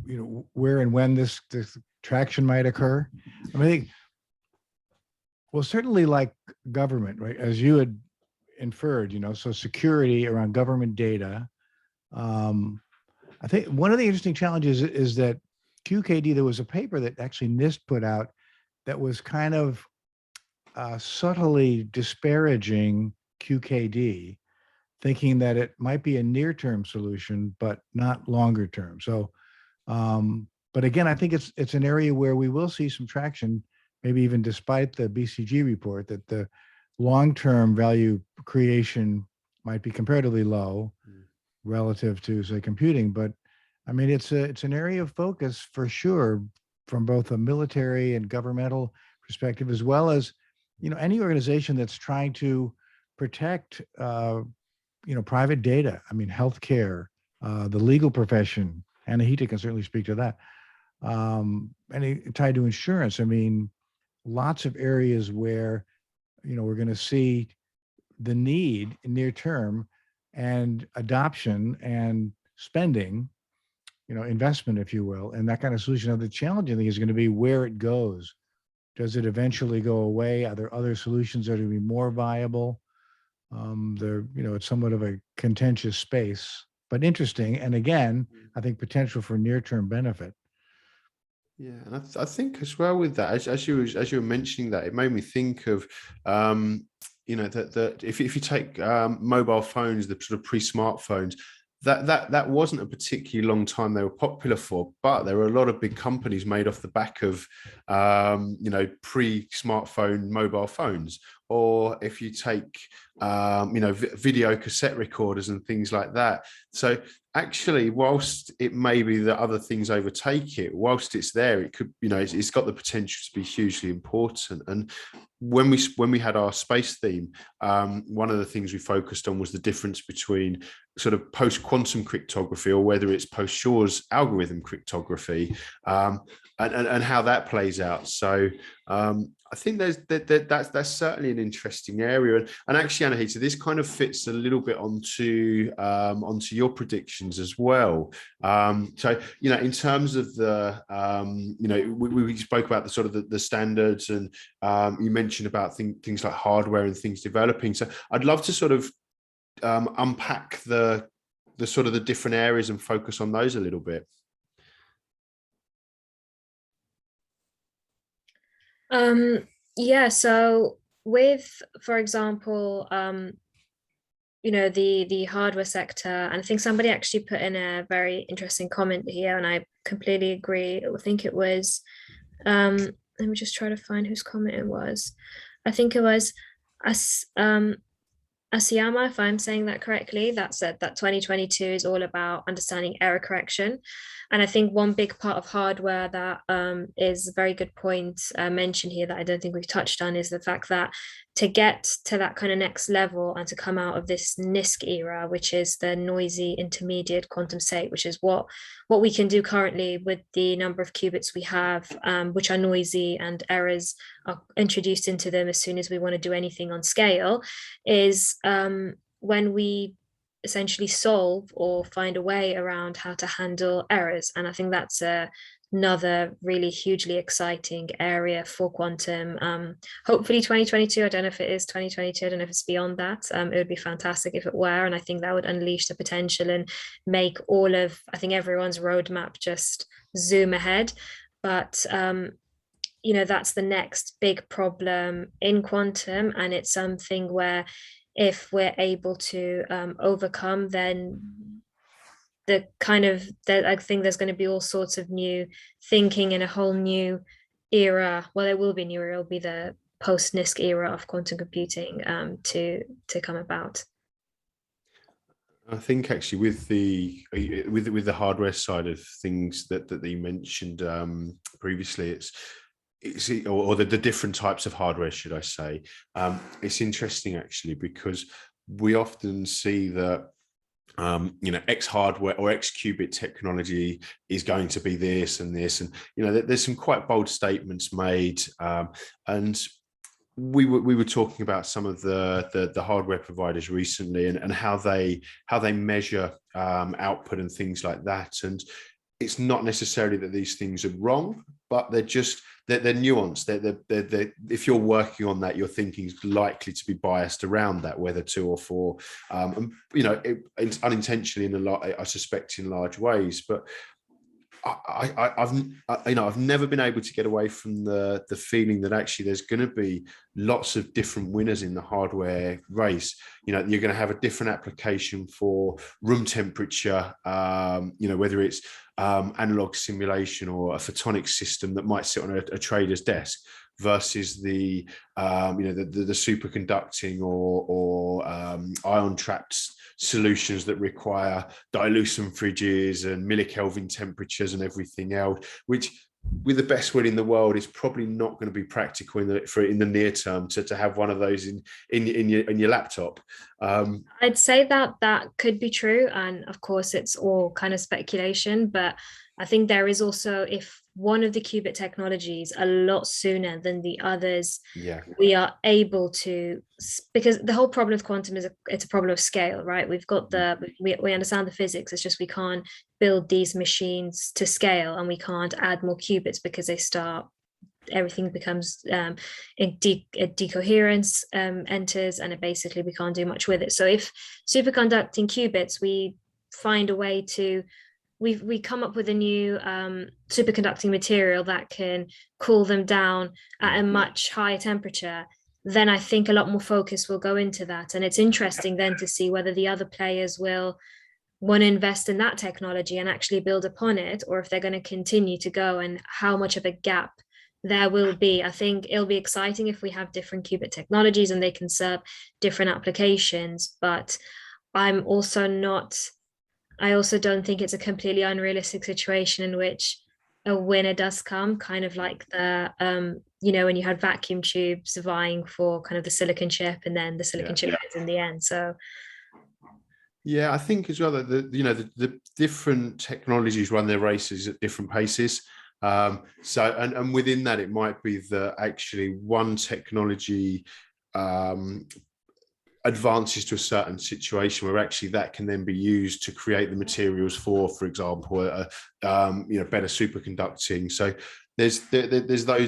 B: and when this traction might occur, I think, well, certainly like government, right? As you had inferred, so security around government data. I think one of the interesting challenges is that QKD, there was a paper that actually NIST put out that was kind of subtly disparaging QKD, thinking that it might be a near-term solution, but not longer term. So, but again, I think it's an area where we will see some traction, maybe even despite the BCG report, that the long-term value creation might be comparatively low. relative to, say, computing. But I mean, it's an area of focus for sure, from both a military and governmental perspective, as well as, any organization that's trying to protect, private data. I mean, healthcare, the legal profession, Anahita can certainly speak to that. And tied to insurance. I mean, lots of areas where, we're going to see the need in near term, and adoption and spending, investment, if you will, and that kind of solution. Now, the challenging thing is going to be where it goes. Does it eventually go away? Are there other solutions that are going to be more viable? It's somewhat of a contentious space, but interesting. And again, I think potential for near-term benefit.
A: Yeah, and I think as well with that, as you were mentioning that, it made me think of that if you take mobile phones, the sort of pre-smartphones, that wasn't a particularly long time they were popular for, but there were a lot of big companies made off the back of pre-smartphone mobile phones. Or if you take video cassette recorders and things like that. So actually, whilst it may be that other things overtake it, whilst it's there, it could, it's got the potential to be hugely important. And when we had our space theme, one of the things we focused on was the difference between sort of post-quantum cryptography, or whether it's post-Shor's algorithm cryptography, and how that plays out. So I think that's certainly an interesting area. And actually, Anahita, this kind of fits a little bit onto your predictions as well. So, in terms of the, we spoke about the sort of the standards, and you mentioned about things like hardware and things developing. So I'd love to sort of unpack the sort of the different areas and focus on those a little bit.
C: Yeah, so with, for example, the hardware sector, and I think somebody actually put in a very interesting comment here, and I completely agree. I think it was, let me just try to find whose comment it was. I think it was Asiyama, if I'm saying that correctly, that said that 2022 is all about understanding error correction. And I think one big part of hardware that is a very good point mentioned here that I don't think we've touched on is the fact that to get to that kind of next level and to come out of this NISQ era, which is the noisy intermediate quantum state, which is what we can do currently with the number of qubits we have, which are noisy, and errors are introduced into them as soon as we want to do anything on scale, is when we essentially solve or find a way around how to handle errors. And I think that's another really hugely exciting area for quantum. Hopefully 2022, I don't know if it is 2022, I don't know if it's beyond that. It would be fantastic if it were, and I think that would unleash the potential and make I think everyone's roadmap just zoom ahead. But that's the next big problem in quantum, and it's something where if we're able to overcome, then I think there's going to be all sorts of new thinking in a whole new era. Well, there will be a new era. It'll be the post-NISQ era of quantum computing to come about.
A: I think actually with the hardware side of things that you mentioned previously, or the different types of hardware, should I say? It's interesting actually, because we often see that X hardware or X qubit technology is going to be this and this, and there's some quite bold statements made, and we were talking about some of the hardware providers recently, and how they measure output and things like that. And it's not necessarily that these things are wrong, but they're nuanced. They're if you're working on that, your thinking is likely to be biased around that, whether 2 or 4, and it's unintentionally I suspect in large ways. But I've never been able to get away from the feeling that actually there's going to be lots of different winners in the hardware race. You're going to have a different application for room temperature, whether it's analog simulation or a photonic system that might sit on a trader's desk. versus the the superconducting or ion trapped solutions that require dilution fridges and millikelvin temperatures and everything else, which with the best will in the world is probably not going to be practical in the near term to have one of those in your laptop.
C: I'd say that could be true, and of course it's all kind of speculation, but I think there is also, if one of the qubit technologies a lot sooner than the others, we are able to, because the whole problem with quantum is it's a problem of scale, right? We've got we understand the physics, it's just we can't build these machines to scale, and we can't add more qubits because everything becomes a decoherence enters, and it basically we can't do much with it. So if superconducting qubits, we find a way to we come up with a new superconducting material that can cool them down at a much higher temperature, then I think a lot more focus will go into that. And it's interesting then to see whether the other players will want to invest in that technology and actually build upon it, or if they're going to continue to go, and how much of a gap there will be. I think it'll be exciting if we have different qubit technologies and they can serve different applications, but I also don't think it's a completely unrealistic situation in which a winner does come, kind of like the when you had vacuum tubes vying for kind of the silicon chip, and then the silicon chip wins in the end. So
A: I think as well that the different technologies run their races at different paces. And within that, it might be that actually one technology advances to a certain situation where actually that can then be used to create the materials for example, better superconducting. So there's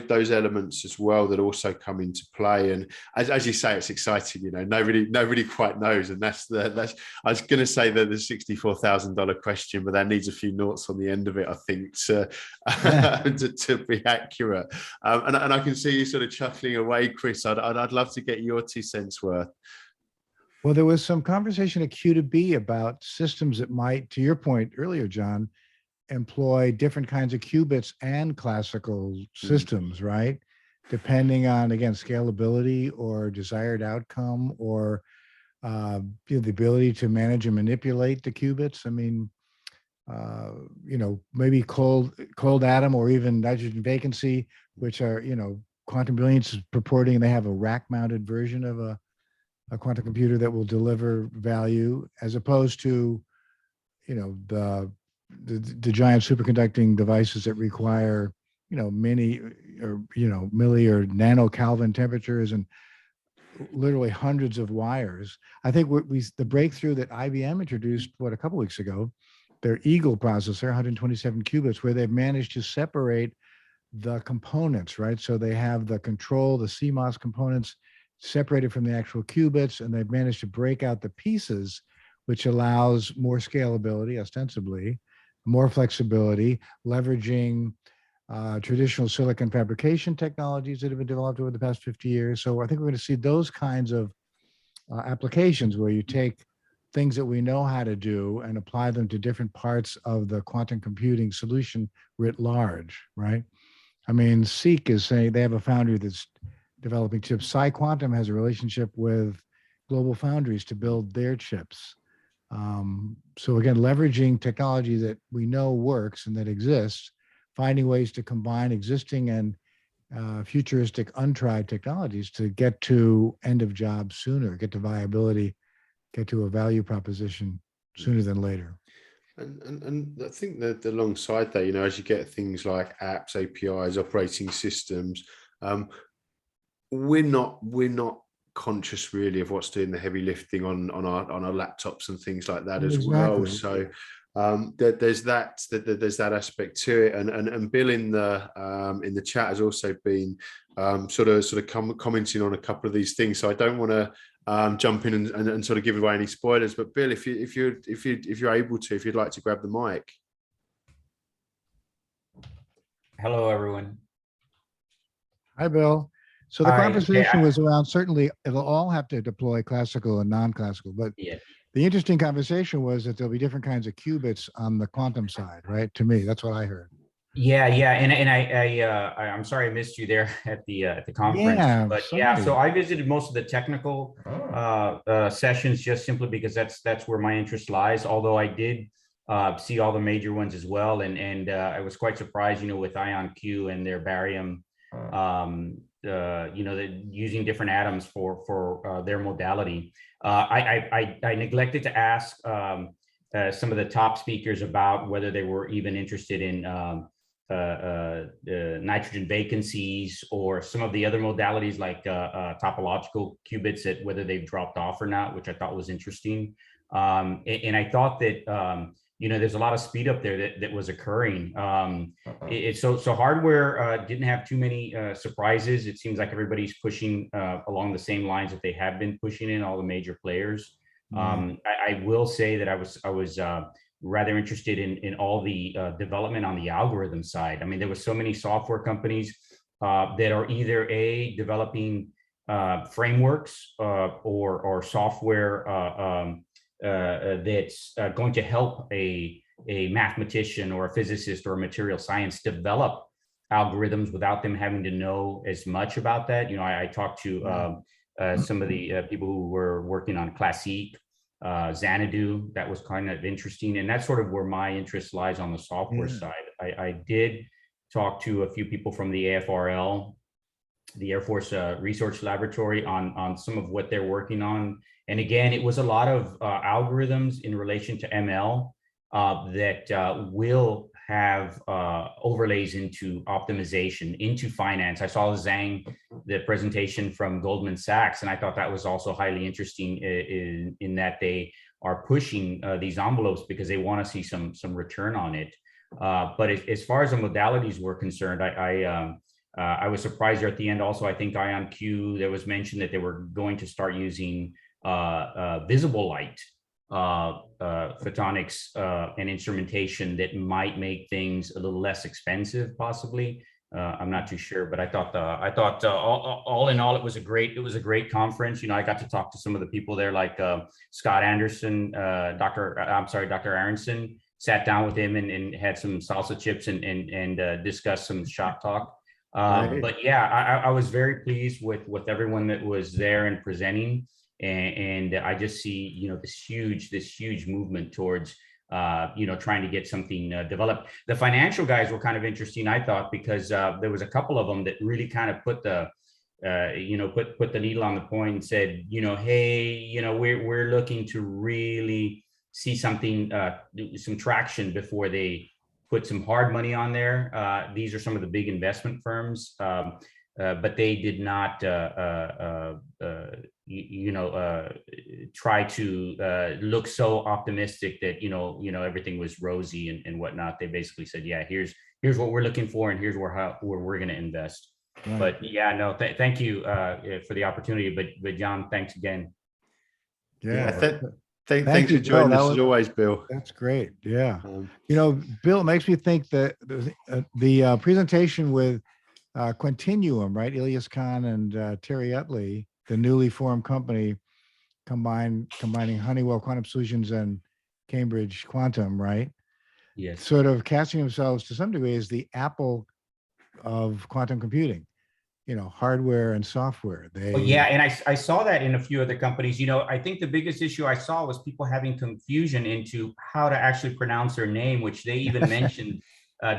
A: those elements as well that also come into play. And as you say, it's exciting. Nobody quite knows, and that's I was going to say that the $64,000 question, but that needs a few noughts on the end of it, I think, to be accurate. And I can see you sort of chuckling away, Chris. I'd love to get your 2 cents worth.
B: Well, there was some conversation at Q2B about systems that might, to your point earlier, John, employ different kinds of qubits and classical systems, right? Depending on, again, scalability or desired outcome, or the ability to manage and manipulate the qubits. I mean, maybe cold atom or even nitrogen vacancy, which are, quantum brilliance is purporting they have a rack-mounted version of a quantum computer that will deliver value, as opposed to, the giant superconducting devices that require, many or, milli or nano Kelvin temperatures and literally hundreds of wires. I think the breakthrough that IBM introduced, a couple weeks ago, their Eagle processor, 127 qubits, where they've managed to separate the components, right? So they have the control, the CMOS components separated from the actual qubits, and they've managed to break out the pieces, which allows more scalability, ostensibly, more flexibility, leveraging traditional silicon fabrication technologies that have been developed over the past 50 years. So I think we're going to see those kinds of applications where you take things that we know how to do and apply them to different parts of the quantum computing solution writ large, right? I mean, Seek is saying they have a foundry that's developing chips. PsiQuantum has a relationship with Global Foundries to build their chips. So again, leveraging technology that we know works and that exists, finding ways to combine existing and futuristic untried technologies to get to end of job sooner, get to viability, get to a value proposition sooner than later.
A: And I think that alongside that, as you get things like apps, APIs, operating systems, we're not conscious really of what's doing the heavy lifting on our laptops and things like that as well. So there's that aspect to it. And Bill in the chat has also been sort of commenting on a couple of these things. So I don't want to jump in and sort of give away any spoilers. But Bill, if you're able to, if you'd like to grab the mic.
F: Hello, everyone.
B: Hi, Bill. So the conversation was around, certainly it'll all have to deploy classical and non-classical, but the interesting conversation was that there'll be different kinds of qubits on the quantum side, right? To me, that's what I heard.
F: Yeah, I'm sorry I missed you there at the conference.
B: Yeah,
F: But yeah,
B: sorry.
F: so I visited most of the technical sessions just simply because that's where my interest lies. Although I did see all the major ones as well, and I was quite surprised, with IonQ and their barium, using different atoms for their modality. I neglected to ask some of the top speakers about whether they were even interested in nitrogen vacancies or some of the other modalities like topological qubits, that whether they've dropped off or not, which I thought was interesting. And I thought that there's a lot of speed up there that was occurring. So hardware didn't have too many surprises. It seems like everybody's pushing along the same lines that they have been pushing in, all the major players. I will say that I was rather interested in all the development on the algorithm side. I mean, there were so many software companies that are either developing frameworks or software that's going to help a mathematician or a physicist or a material science develop algorithms without them having to know as much about that. I talked to some of the people who were working on Classique, Xanadu. That was kind of interesting, and that's sort of where my interest lies on the software side. I did talk to a few people from the AFRL, the Air Force Research Laboratory, on some of what they're working on. And again, it was a lot of algorithms in relation to ML that will have overlays into optimization, into finance. I saw the presentation from Goldman Sachs, and I thought that was also highly interesting in that they are pushing these envelopes because they want to see some return on it. But as far as the modalities were concerned, I was surprised there at the end. Also, I think IonQ, there was mention that they were going to start using visible light photonics and instrumentation that might make things a little less expensive, possibly. I'm not too sure, but I thought all in all, it was a great conference. I got to talk to some of the people there, like Scott Anderson, Dr. Aronson. Sat down with him and had some salsa chips and discussed some shop talk. But yeah, I was very pleased with everyone that was there and presenting. And I just see, this huge movement towards, trying to get something developed. The financial guys were kind of interesting, I thought, because there was a couple of them that really kind of put the needle on the point and said, hey, we're looking to really see something, some traction before they put some hard money on there. These are some of the big investment firms, but they did not try to look so optimistic that everything was rosy and whatnot. They basically said, yeah, here's what we're looking for, and here's where we're going to invest. Right. But yeah, no, thank you for the opportunity. But John, thanks again.
B: Yeah.
A: Thanks for joining us as always, Bill.
B: That's great. Yeah. Bill, it makes me think that the presentation with Quantinuum, right? Ilyas Khan and Terry Utley, the newly formed company, combining Honeywell Quantum Solutions and Cambridge Quantum, right?
F: Yes.
B: Sort of casting themselves to some degree as the Apple of quantum computing, hardware and software.
F: Yeah, and I saw that in a few other companies. I think the biggest issue I saw was people having confusion into how to actually pronounce their name, which they even mentioned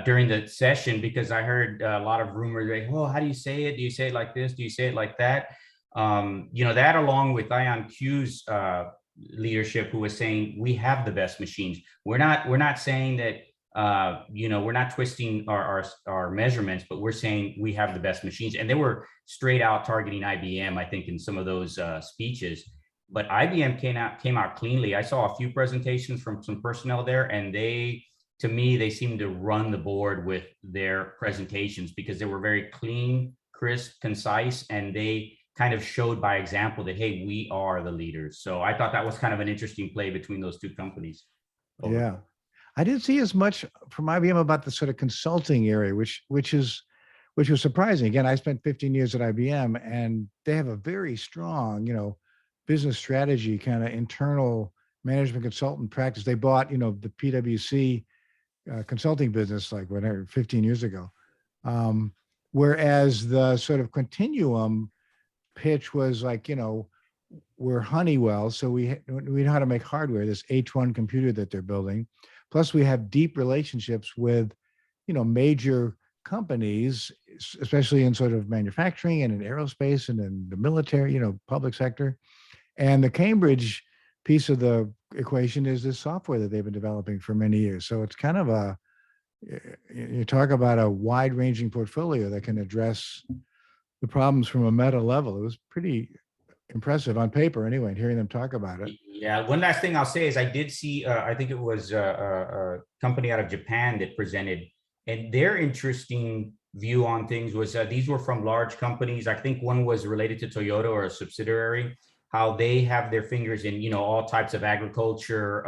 F: during the session, because I heard a lot of rumors like, oh, how do you say it? Do you say it like this? Do you say it like that? That along with IonQ's leadership, who was saying we have the best machines. We're not saying that we're not twisting our measurements, but we're saying we have the best machines. And they were straight out targeting IBM, I think, in some of those speeches. But IBM came out cleanly. I saw a few presentations from some personnel there, and to me, they seemed to run the board with their presentations because they were very clean, crisp, concise, and they kind of showed by example that, hey, we are the leaders. So I thought that was kind of an interesting play between those two companies.
B: Yeah. I didn't see as much from IBM about the sort of consulting area, which was surprising. Again, I spent 15 years at IBM, and they have a very strong, business strategy kind of internal management consultant practice. They bought, the PwC consulting business like whatever 15 years ago. Whereas the sort of continuum pitch was like, we're Honeywell, so we know how to make hardware, this H1 computer that they're building. Plus, we have deep relationships with, major companies, especially in sort of manufacturing and in aerospace and in the military, public sector. And the Cambridge piece of the equation is this software that they've been developing for many years. So it's kind of you talk about a wide-ranging portfolio that can address the problems from a meta level. It was pretty impressive on paper anyway, and hearing them talk about it.
F: Yeah, one last thing I'll say is I did see, I think it was a company out of Japan that presented, and their interesting view on things was these were from large companies. I think one was related to Toyota or a subsidiary, how they have their fingers in, all types of agriculture,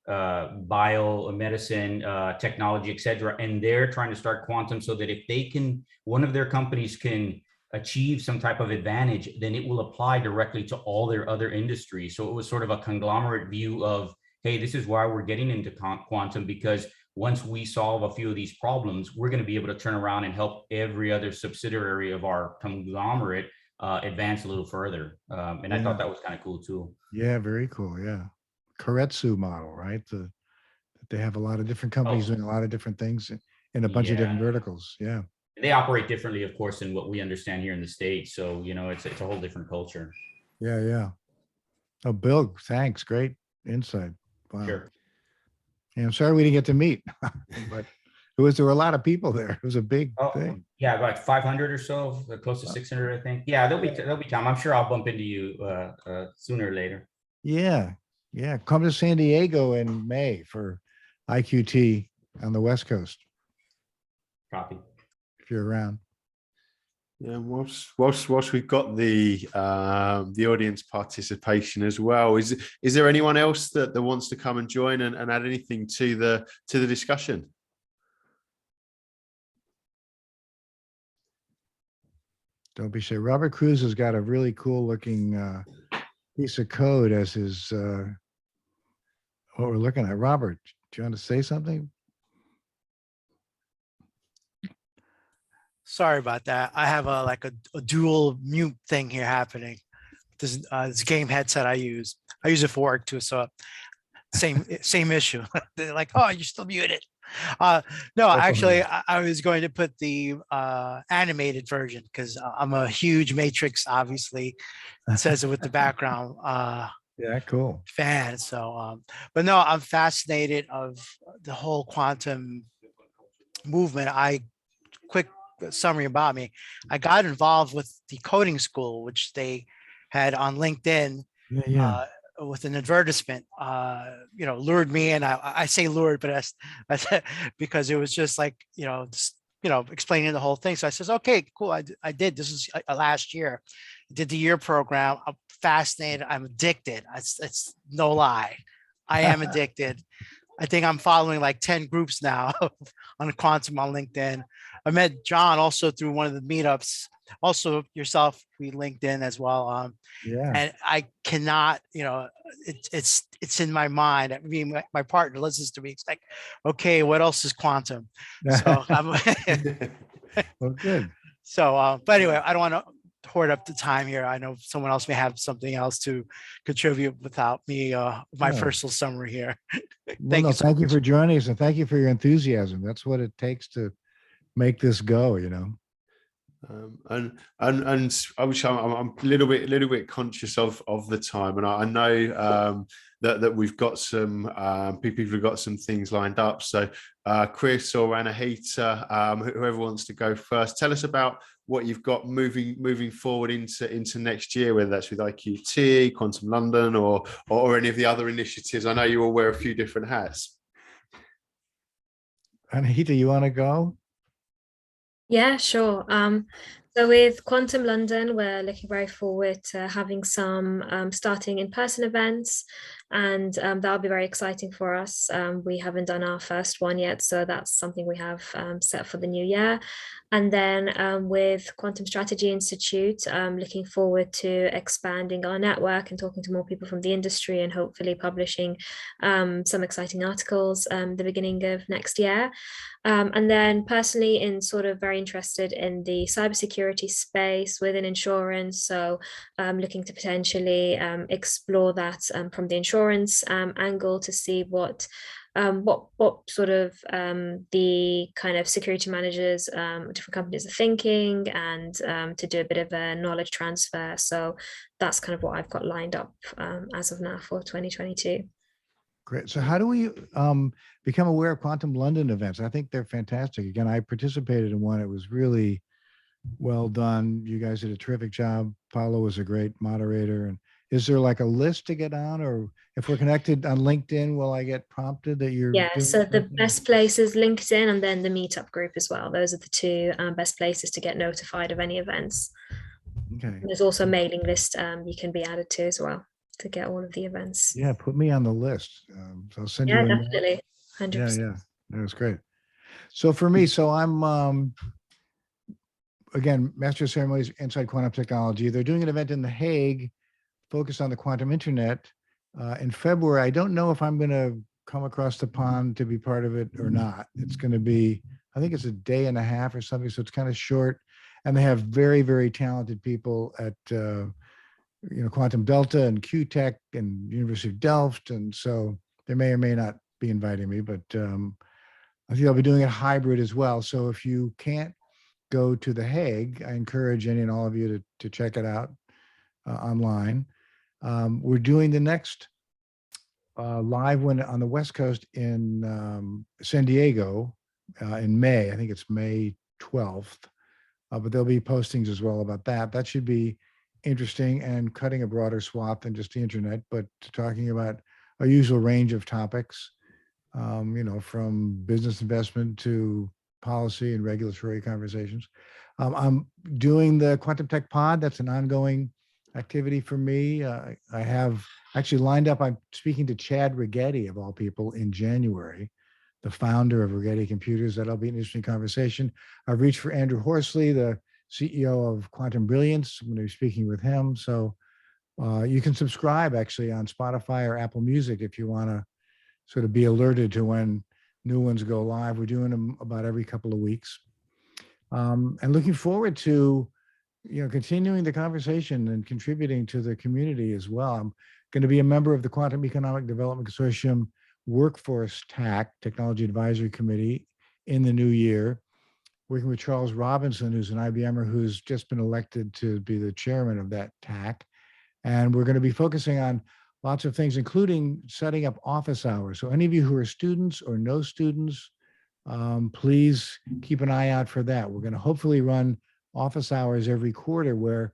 F: biomedicine, technology, et cetera. And they're trying to start quantum so that if they can, one of their companies can achieve some type of advantage, then it will apply directly to all their other industries. So it was sort of a conglomerate view of, hey, this is why we're getting into quantum, because once we solve a few of these problems, we're going to be able to turn around and help every other subsidiary of our conglomerate advance a little further. And I thought that was kind of cool too.
B: Yeah, very cool. Yeah. Keiretsu model, right? They have a lot of different companies doing a lot of different things in a bunch of different verticals. Yeah.
F: They operate differently, of course, than what we understand here in the States. So, it's a whole different culture.
B: Yeah, yeah. Oh, Bill, thanks. Great insight. Wow.
F: Sure.
B: Yeah, I'm sorry we didn't get to meet, but there were a lot of people there. It was a big thing.
F: Yeah, about 500 or so, close to 600, I think. Yeah, there'll be time. I'm sure I'll bump into you sooner or later.
B: Yeah, yeah. Come to San Diego in May for IQT on the West Coast.
F: Copy.
B: If you're around.
A: Yeah, whilst we've got the audience participation as well, is there anyone else that wants to come and join and add anything to the discussion?
B: Don't be shy. Robert Cruz has got a really cool looking piece of code as his what we're looking at. Robert, do you want to say something?
G: Sorry about that. I have a dual mute thing here happening. This game headset I use it for work too. So same issue. They're like, oh, you're still muted. No, actually, I was going to put the animated version because I'm a huge Matrix, obviously. It says it with the background.
B: Yeah, cool.
G: Fan. So, but no, I'm fascinated of the whole quantum movement. Quick summary about me. I got involved with the coding school, which they had on LinkedIn.
B: Yeah.
G: With an advertisement, lured me in. I say lured, but that's because it was just like, explaining the whole thing. So I says, okay, cool. I did. This is last year. I did the year program. I'm fascinated. I'm addicted. It's no lie. I am addicted. I think I'm following like 10 groups now on quantum on LinkedIn. I met John also through one of the meetups. Also yourself, we linked in as well.
B: Yeah.
G: And I cannot, it's in my mind. I mean, my partner listens to me. It's like, okay, what else is quantum? So I'm
B: well, good.
G: So, but anyway, I don't want to hoard up the time here. I know someone else may have something else to contribute without me, my personal summary here.
B: Thank you for joining us, and thank you for your enthusiasm. That's what it takes to make this go,
A: And I wish I'm a little bit conscious of the time, and I know that we've got some people who've got some things lined up. So Chris or Anahita, whoever wants to go first, tell us about what you've got moving forward into next year, whether that's with IQT, Quantum London, or any of the other initiatives. I know you all wear a few different hats.
B: Anahita, you want to go?
C: Yeah, sure. So with Quantum London, we're looking very forward to having some starting in-person events, and that'll be very exciting for us. We haven't done our first one yet, so that's something we have set for the new year. And then with Quantum Strategy Institute, looking forward to expanding our network and talking to more people from the industry, and hopefully publishing some exciting articles the beginning of next year. And then personally, in sort of very interested in the cybersecurity space within insurance. So looking to potentially explore that from the insurance angle to see what sort of the kind of security managers, different companies are thinking, and to do a bit of a knowledge transfer. So that's kind of what I've got lined up as of now for 2022.
B: Great. So how do we become aware of Quantum London events? I think they're fantastic. Again, I participated in one. It was really well done. You guys did a terrific job. Paulo was a great moderator. And is there like a list to get on, or if we're connected on LinkedIn, will I get prompted that you're
C: Yeah,
B: doing
C: so the
B: something?
C: best place is LinkedIn, and then the meetup group as well. Those are the two best places to get notified of any events.
B: Okay.
C: There's also a mailing list you can be added to as well to get all of the events.
B: Yeah, put me on the list. So I'll send you
C: Yeah,
B: a note.
C: definitely. 100%.
B: Yeah, that was great. So for me, so I'm again, Master of Ceremonies inside quantum technology. They're doing an event in The Hague focused on the quantum internet in February. I don't know if I'm going to come across the pond to be part of it or not. It's going to be, I think it's a day and a half or something, so it's kind of short. And they have very, very talented people at Quantum Delta and QTech and University of Delft, and so they may or may not be inviting me, but I think I'll be doing it hybrid as well. So if you can't go to The Hague, I encourage any and all of you to check it out online. We're doing the next live one on the West Coast in San Diego in May. I think it's May 12th, but there'll be postings as well about that. That should be interesting and cutting a broader swath than just the internet, but talking about a usual range of topics, from business investment to policy and regulatory conversations. I'm doing the Quantum Tech Pod. That's an ongoing activity for me. I have actually lined up, I'm speaking to Chad Rigetti, of all people, in January, the founder of Rigetti Computers. That'll be an interesting conversation. I've reached for Andrew Horsley, the CEO of Quantum Brilliance. I'm going to be speaking with him. So you can subscribe actually on Spotify or Apple Music if you want to sort of be alerted to when new ones go live. We're doing them about every couple of weeks. And looking forward to, continuing the conversation and contributing to the community as well. I'm going to be a member of the Quantum Economic Development Consortium Workforce TAC, Technology Advisory Committee, in the new year, working with Charles Robinson, who's an IBMer who's just been elected to be the chairman of that TAC. And we're going to be focusing on lots of things, including setting up office hours. So any of you who are students or no students, please keep an eye out for that. We're going to hopefully run office hours every quarter where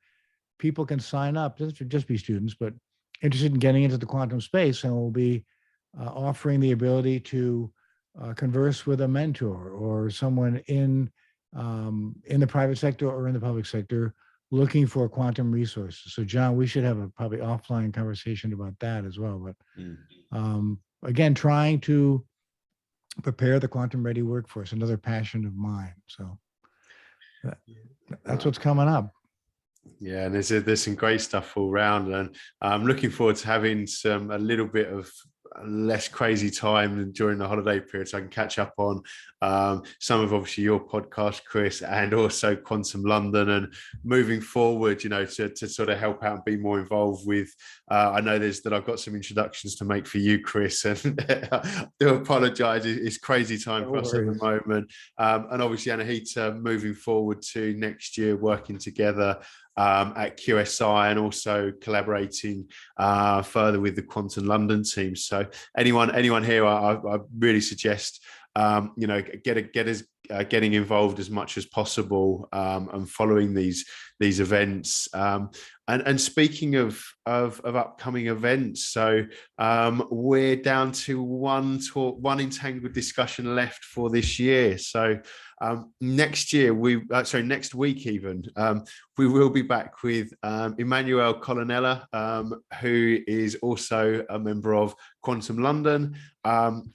B: people can sign up, doesn't just be students, but interested in getting into the quantum space, and we'll be offering the ability to converse with a mentor or someone in the private sector or in the public sector looking for quantum resources. So John, we should have a probably offline conversation about that as well. But again, trying to prepare the quantum ready workforce, another passion of mine. So that's what's coming up.
A: Yeah, and there's some great stuff all around, and I'm looking forward to having a little bit of less crazy time during the holiday period, so I can catch up on some of obviously your podcast, Chris, and also Quantum London, and moving forward, to sort of help out and be more involved with. I know that I've got some introductions to make for you, Chris, and I do apologise. It's crazy time for us at the moment, and obviously Anahita moving forward to next year, working together at QSI, and also collaborating further with the Quantum London team. So anyone here, I really suggest get getting involved as much as possible and following these events. And speaking of upcoming events, so we're down to one Entangled discussion left for this year. So next week even, we will be back with Emmanuel Colonella, who is also a member of Quantum London.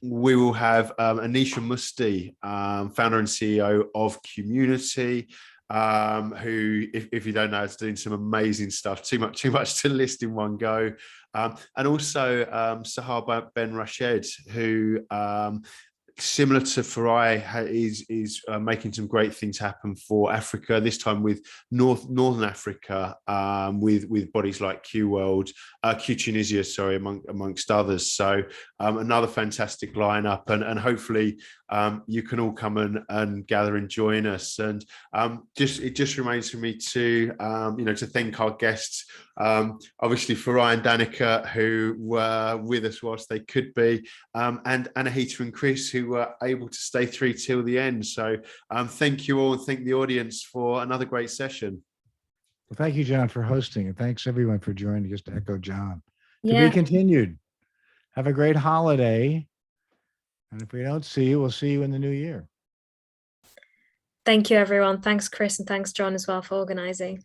A: We will have Anisha Musti, founder and CEO of Community, who, if you don't know, is doing some amazing stuff. Too much to list in one go. And also Sahar Ben Rashed, who similar to Farai, is making some great things happen for Africa, this time with Northern Africa, with bodies like Q World, Q Tunisia, sorry, amongst others. So another fantastic lineup, and hopefully you can all come and gather and join us. And it just remains for me to to thank our guests, obviously Farai and Danica, who were with us whilst they could be, and Anahita and Chris, who were able to stay through till the end. So thank you all, and thank the audience for another great session.
B: Well, thank you, John, for hosting, and thanks everyone for joining. Just to echo John. To
C: Yeah.
B: be continued. Have a great holiday. And if we don't see you, we'll see you in the new year.
C: Thank you, everyone. Thanks, Chris, and thanks, John, as well, for organizing.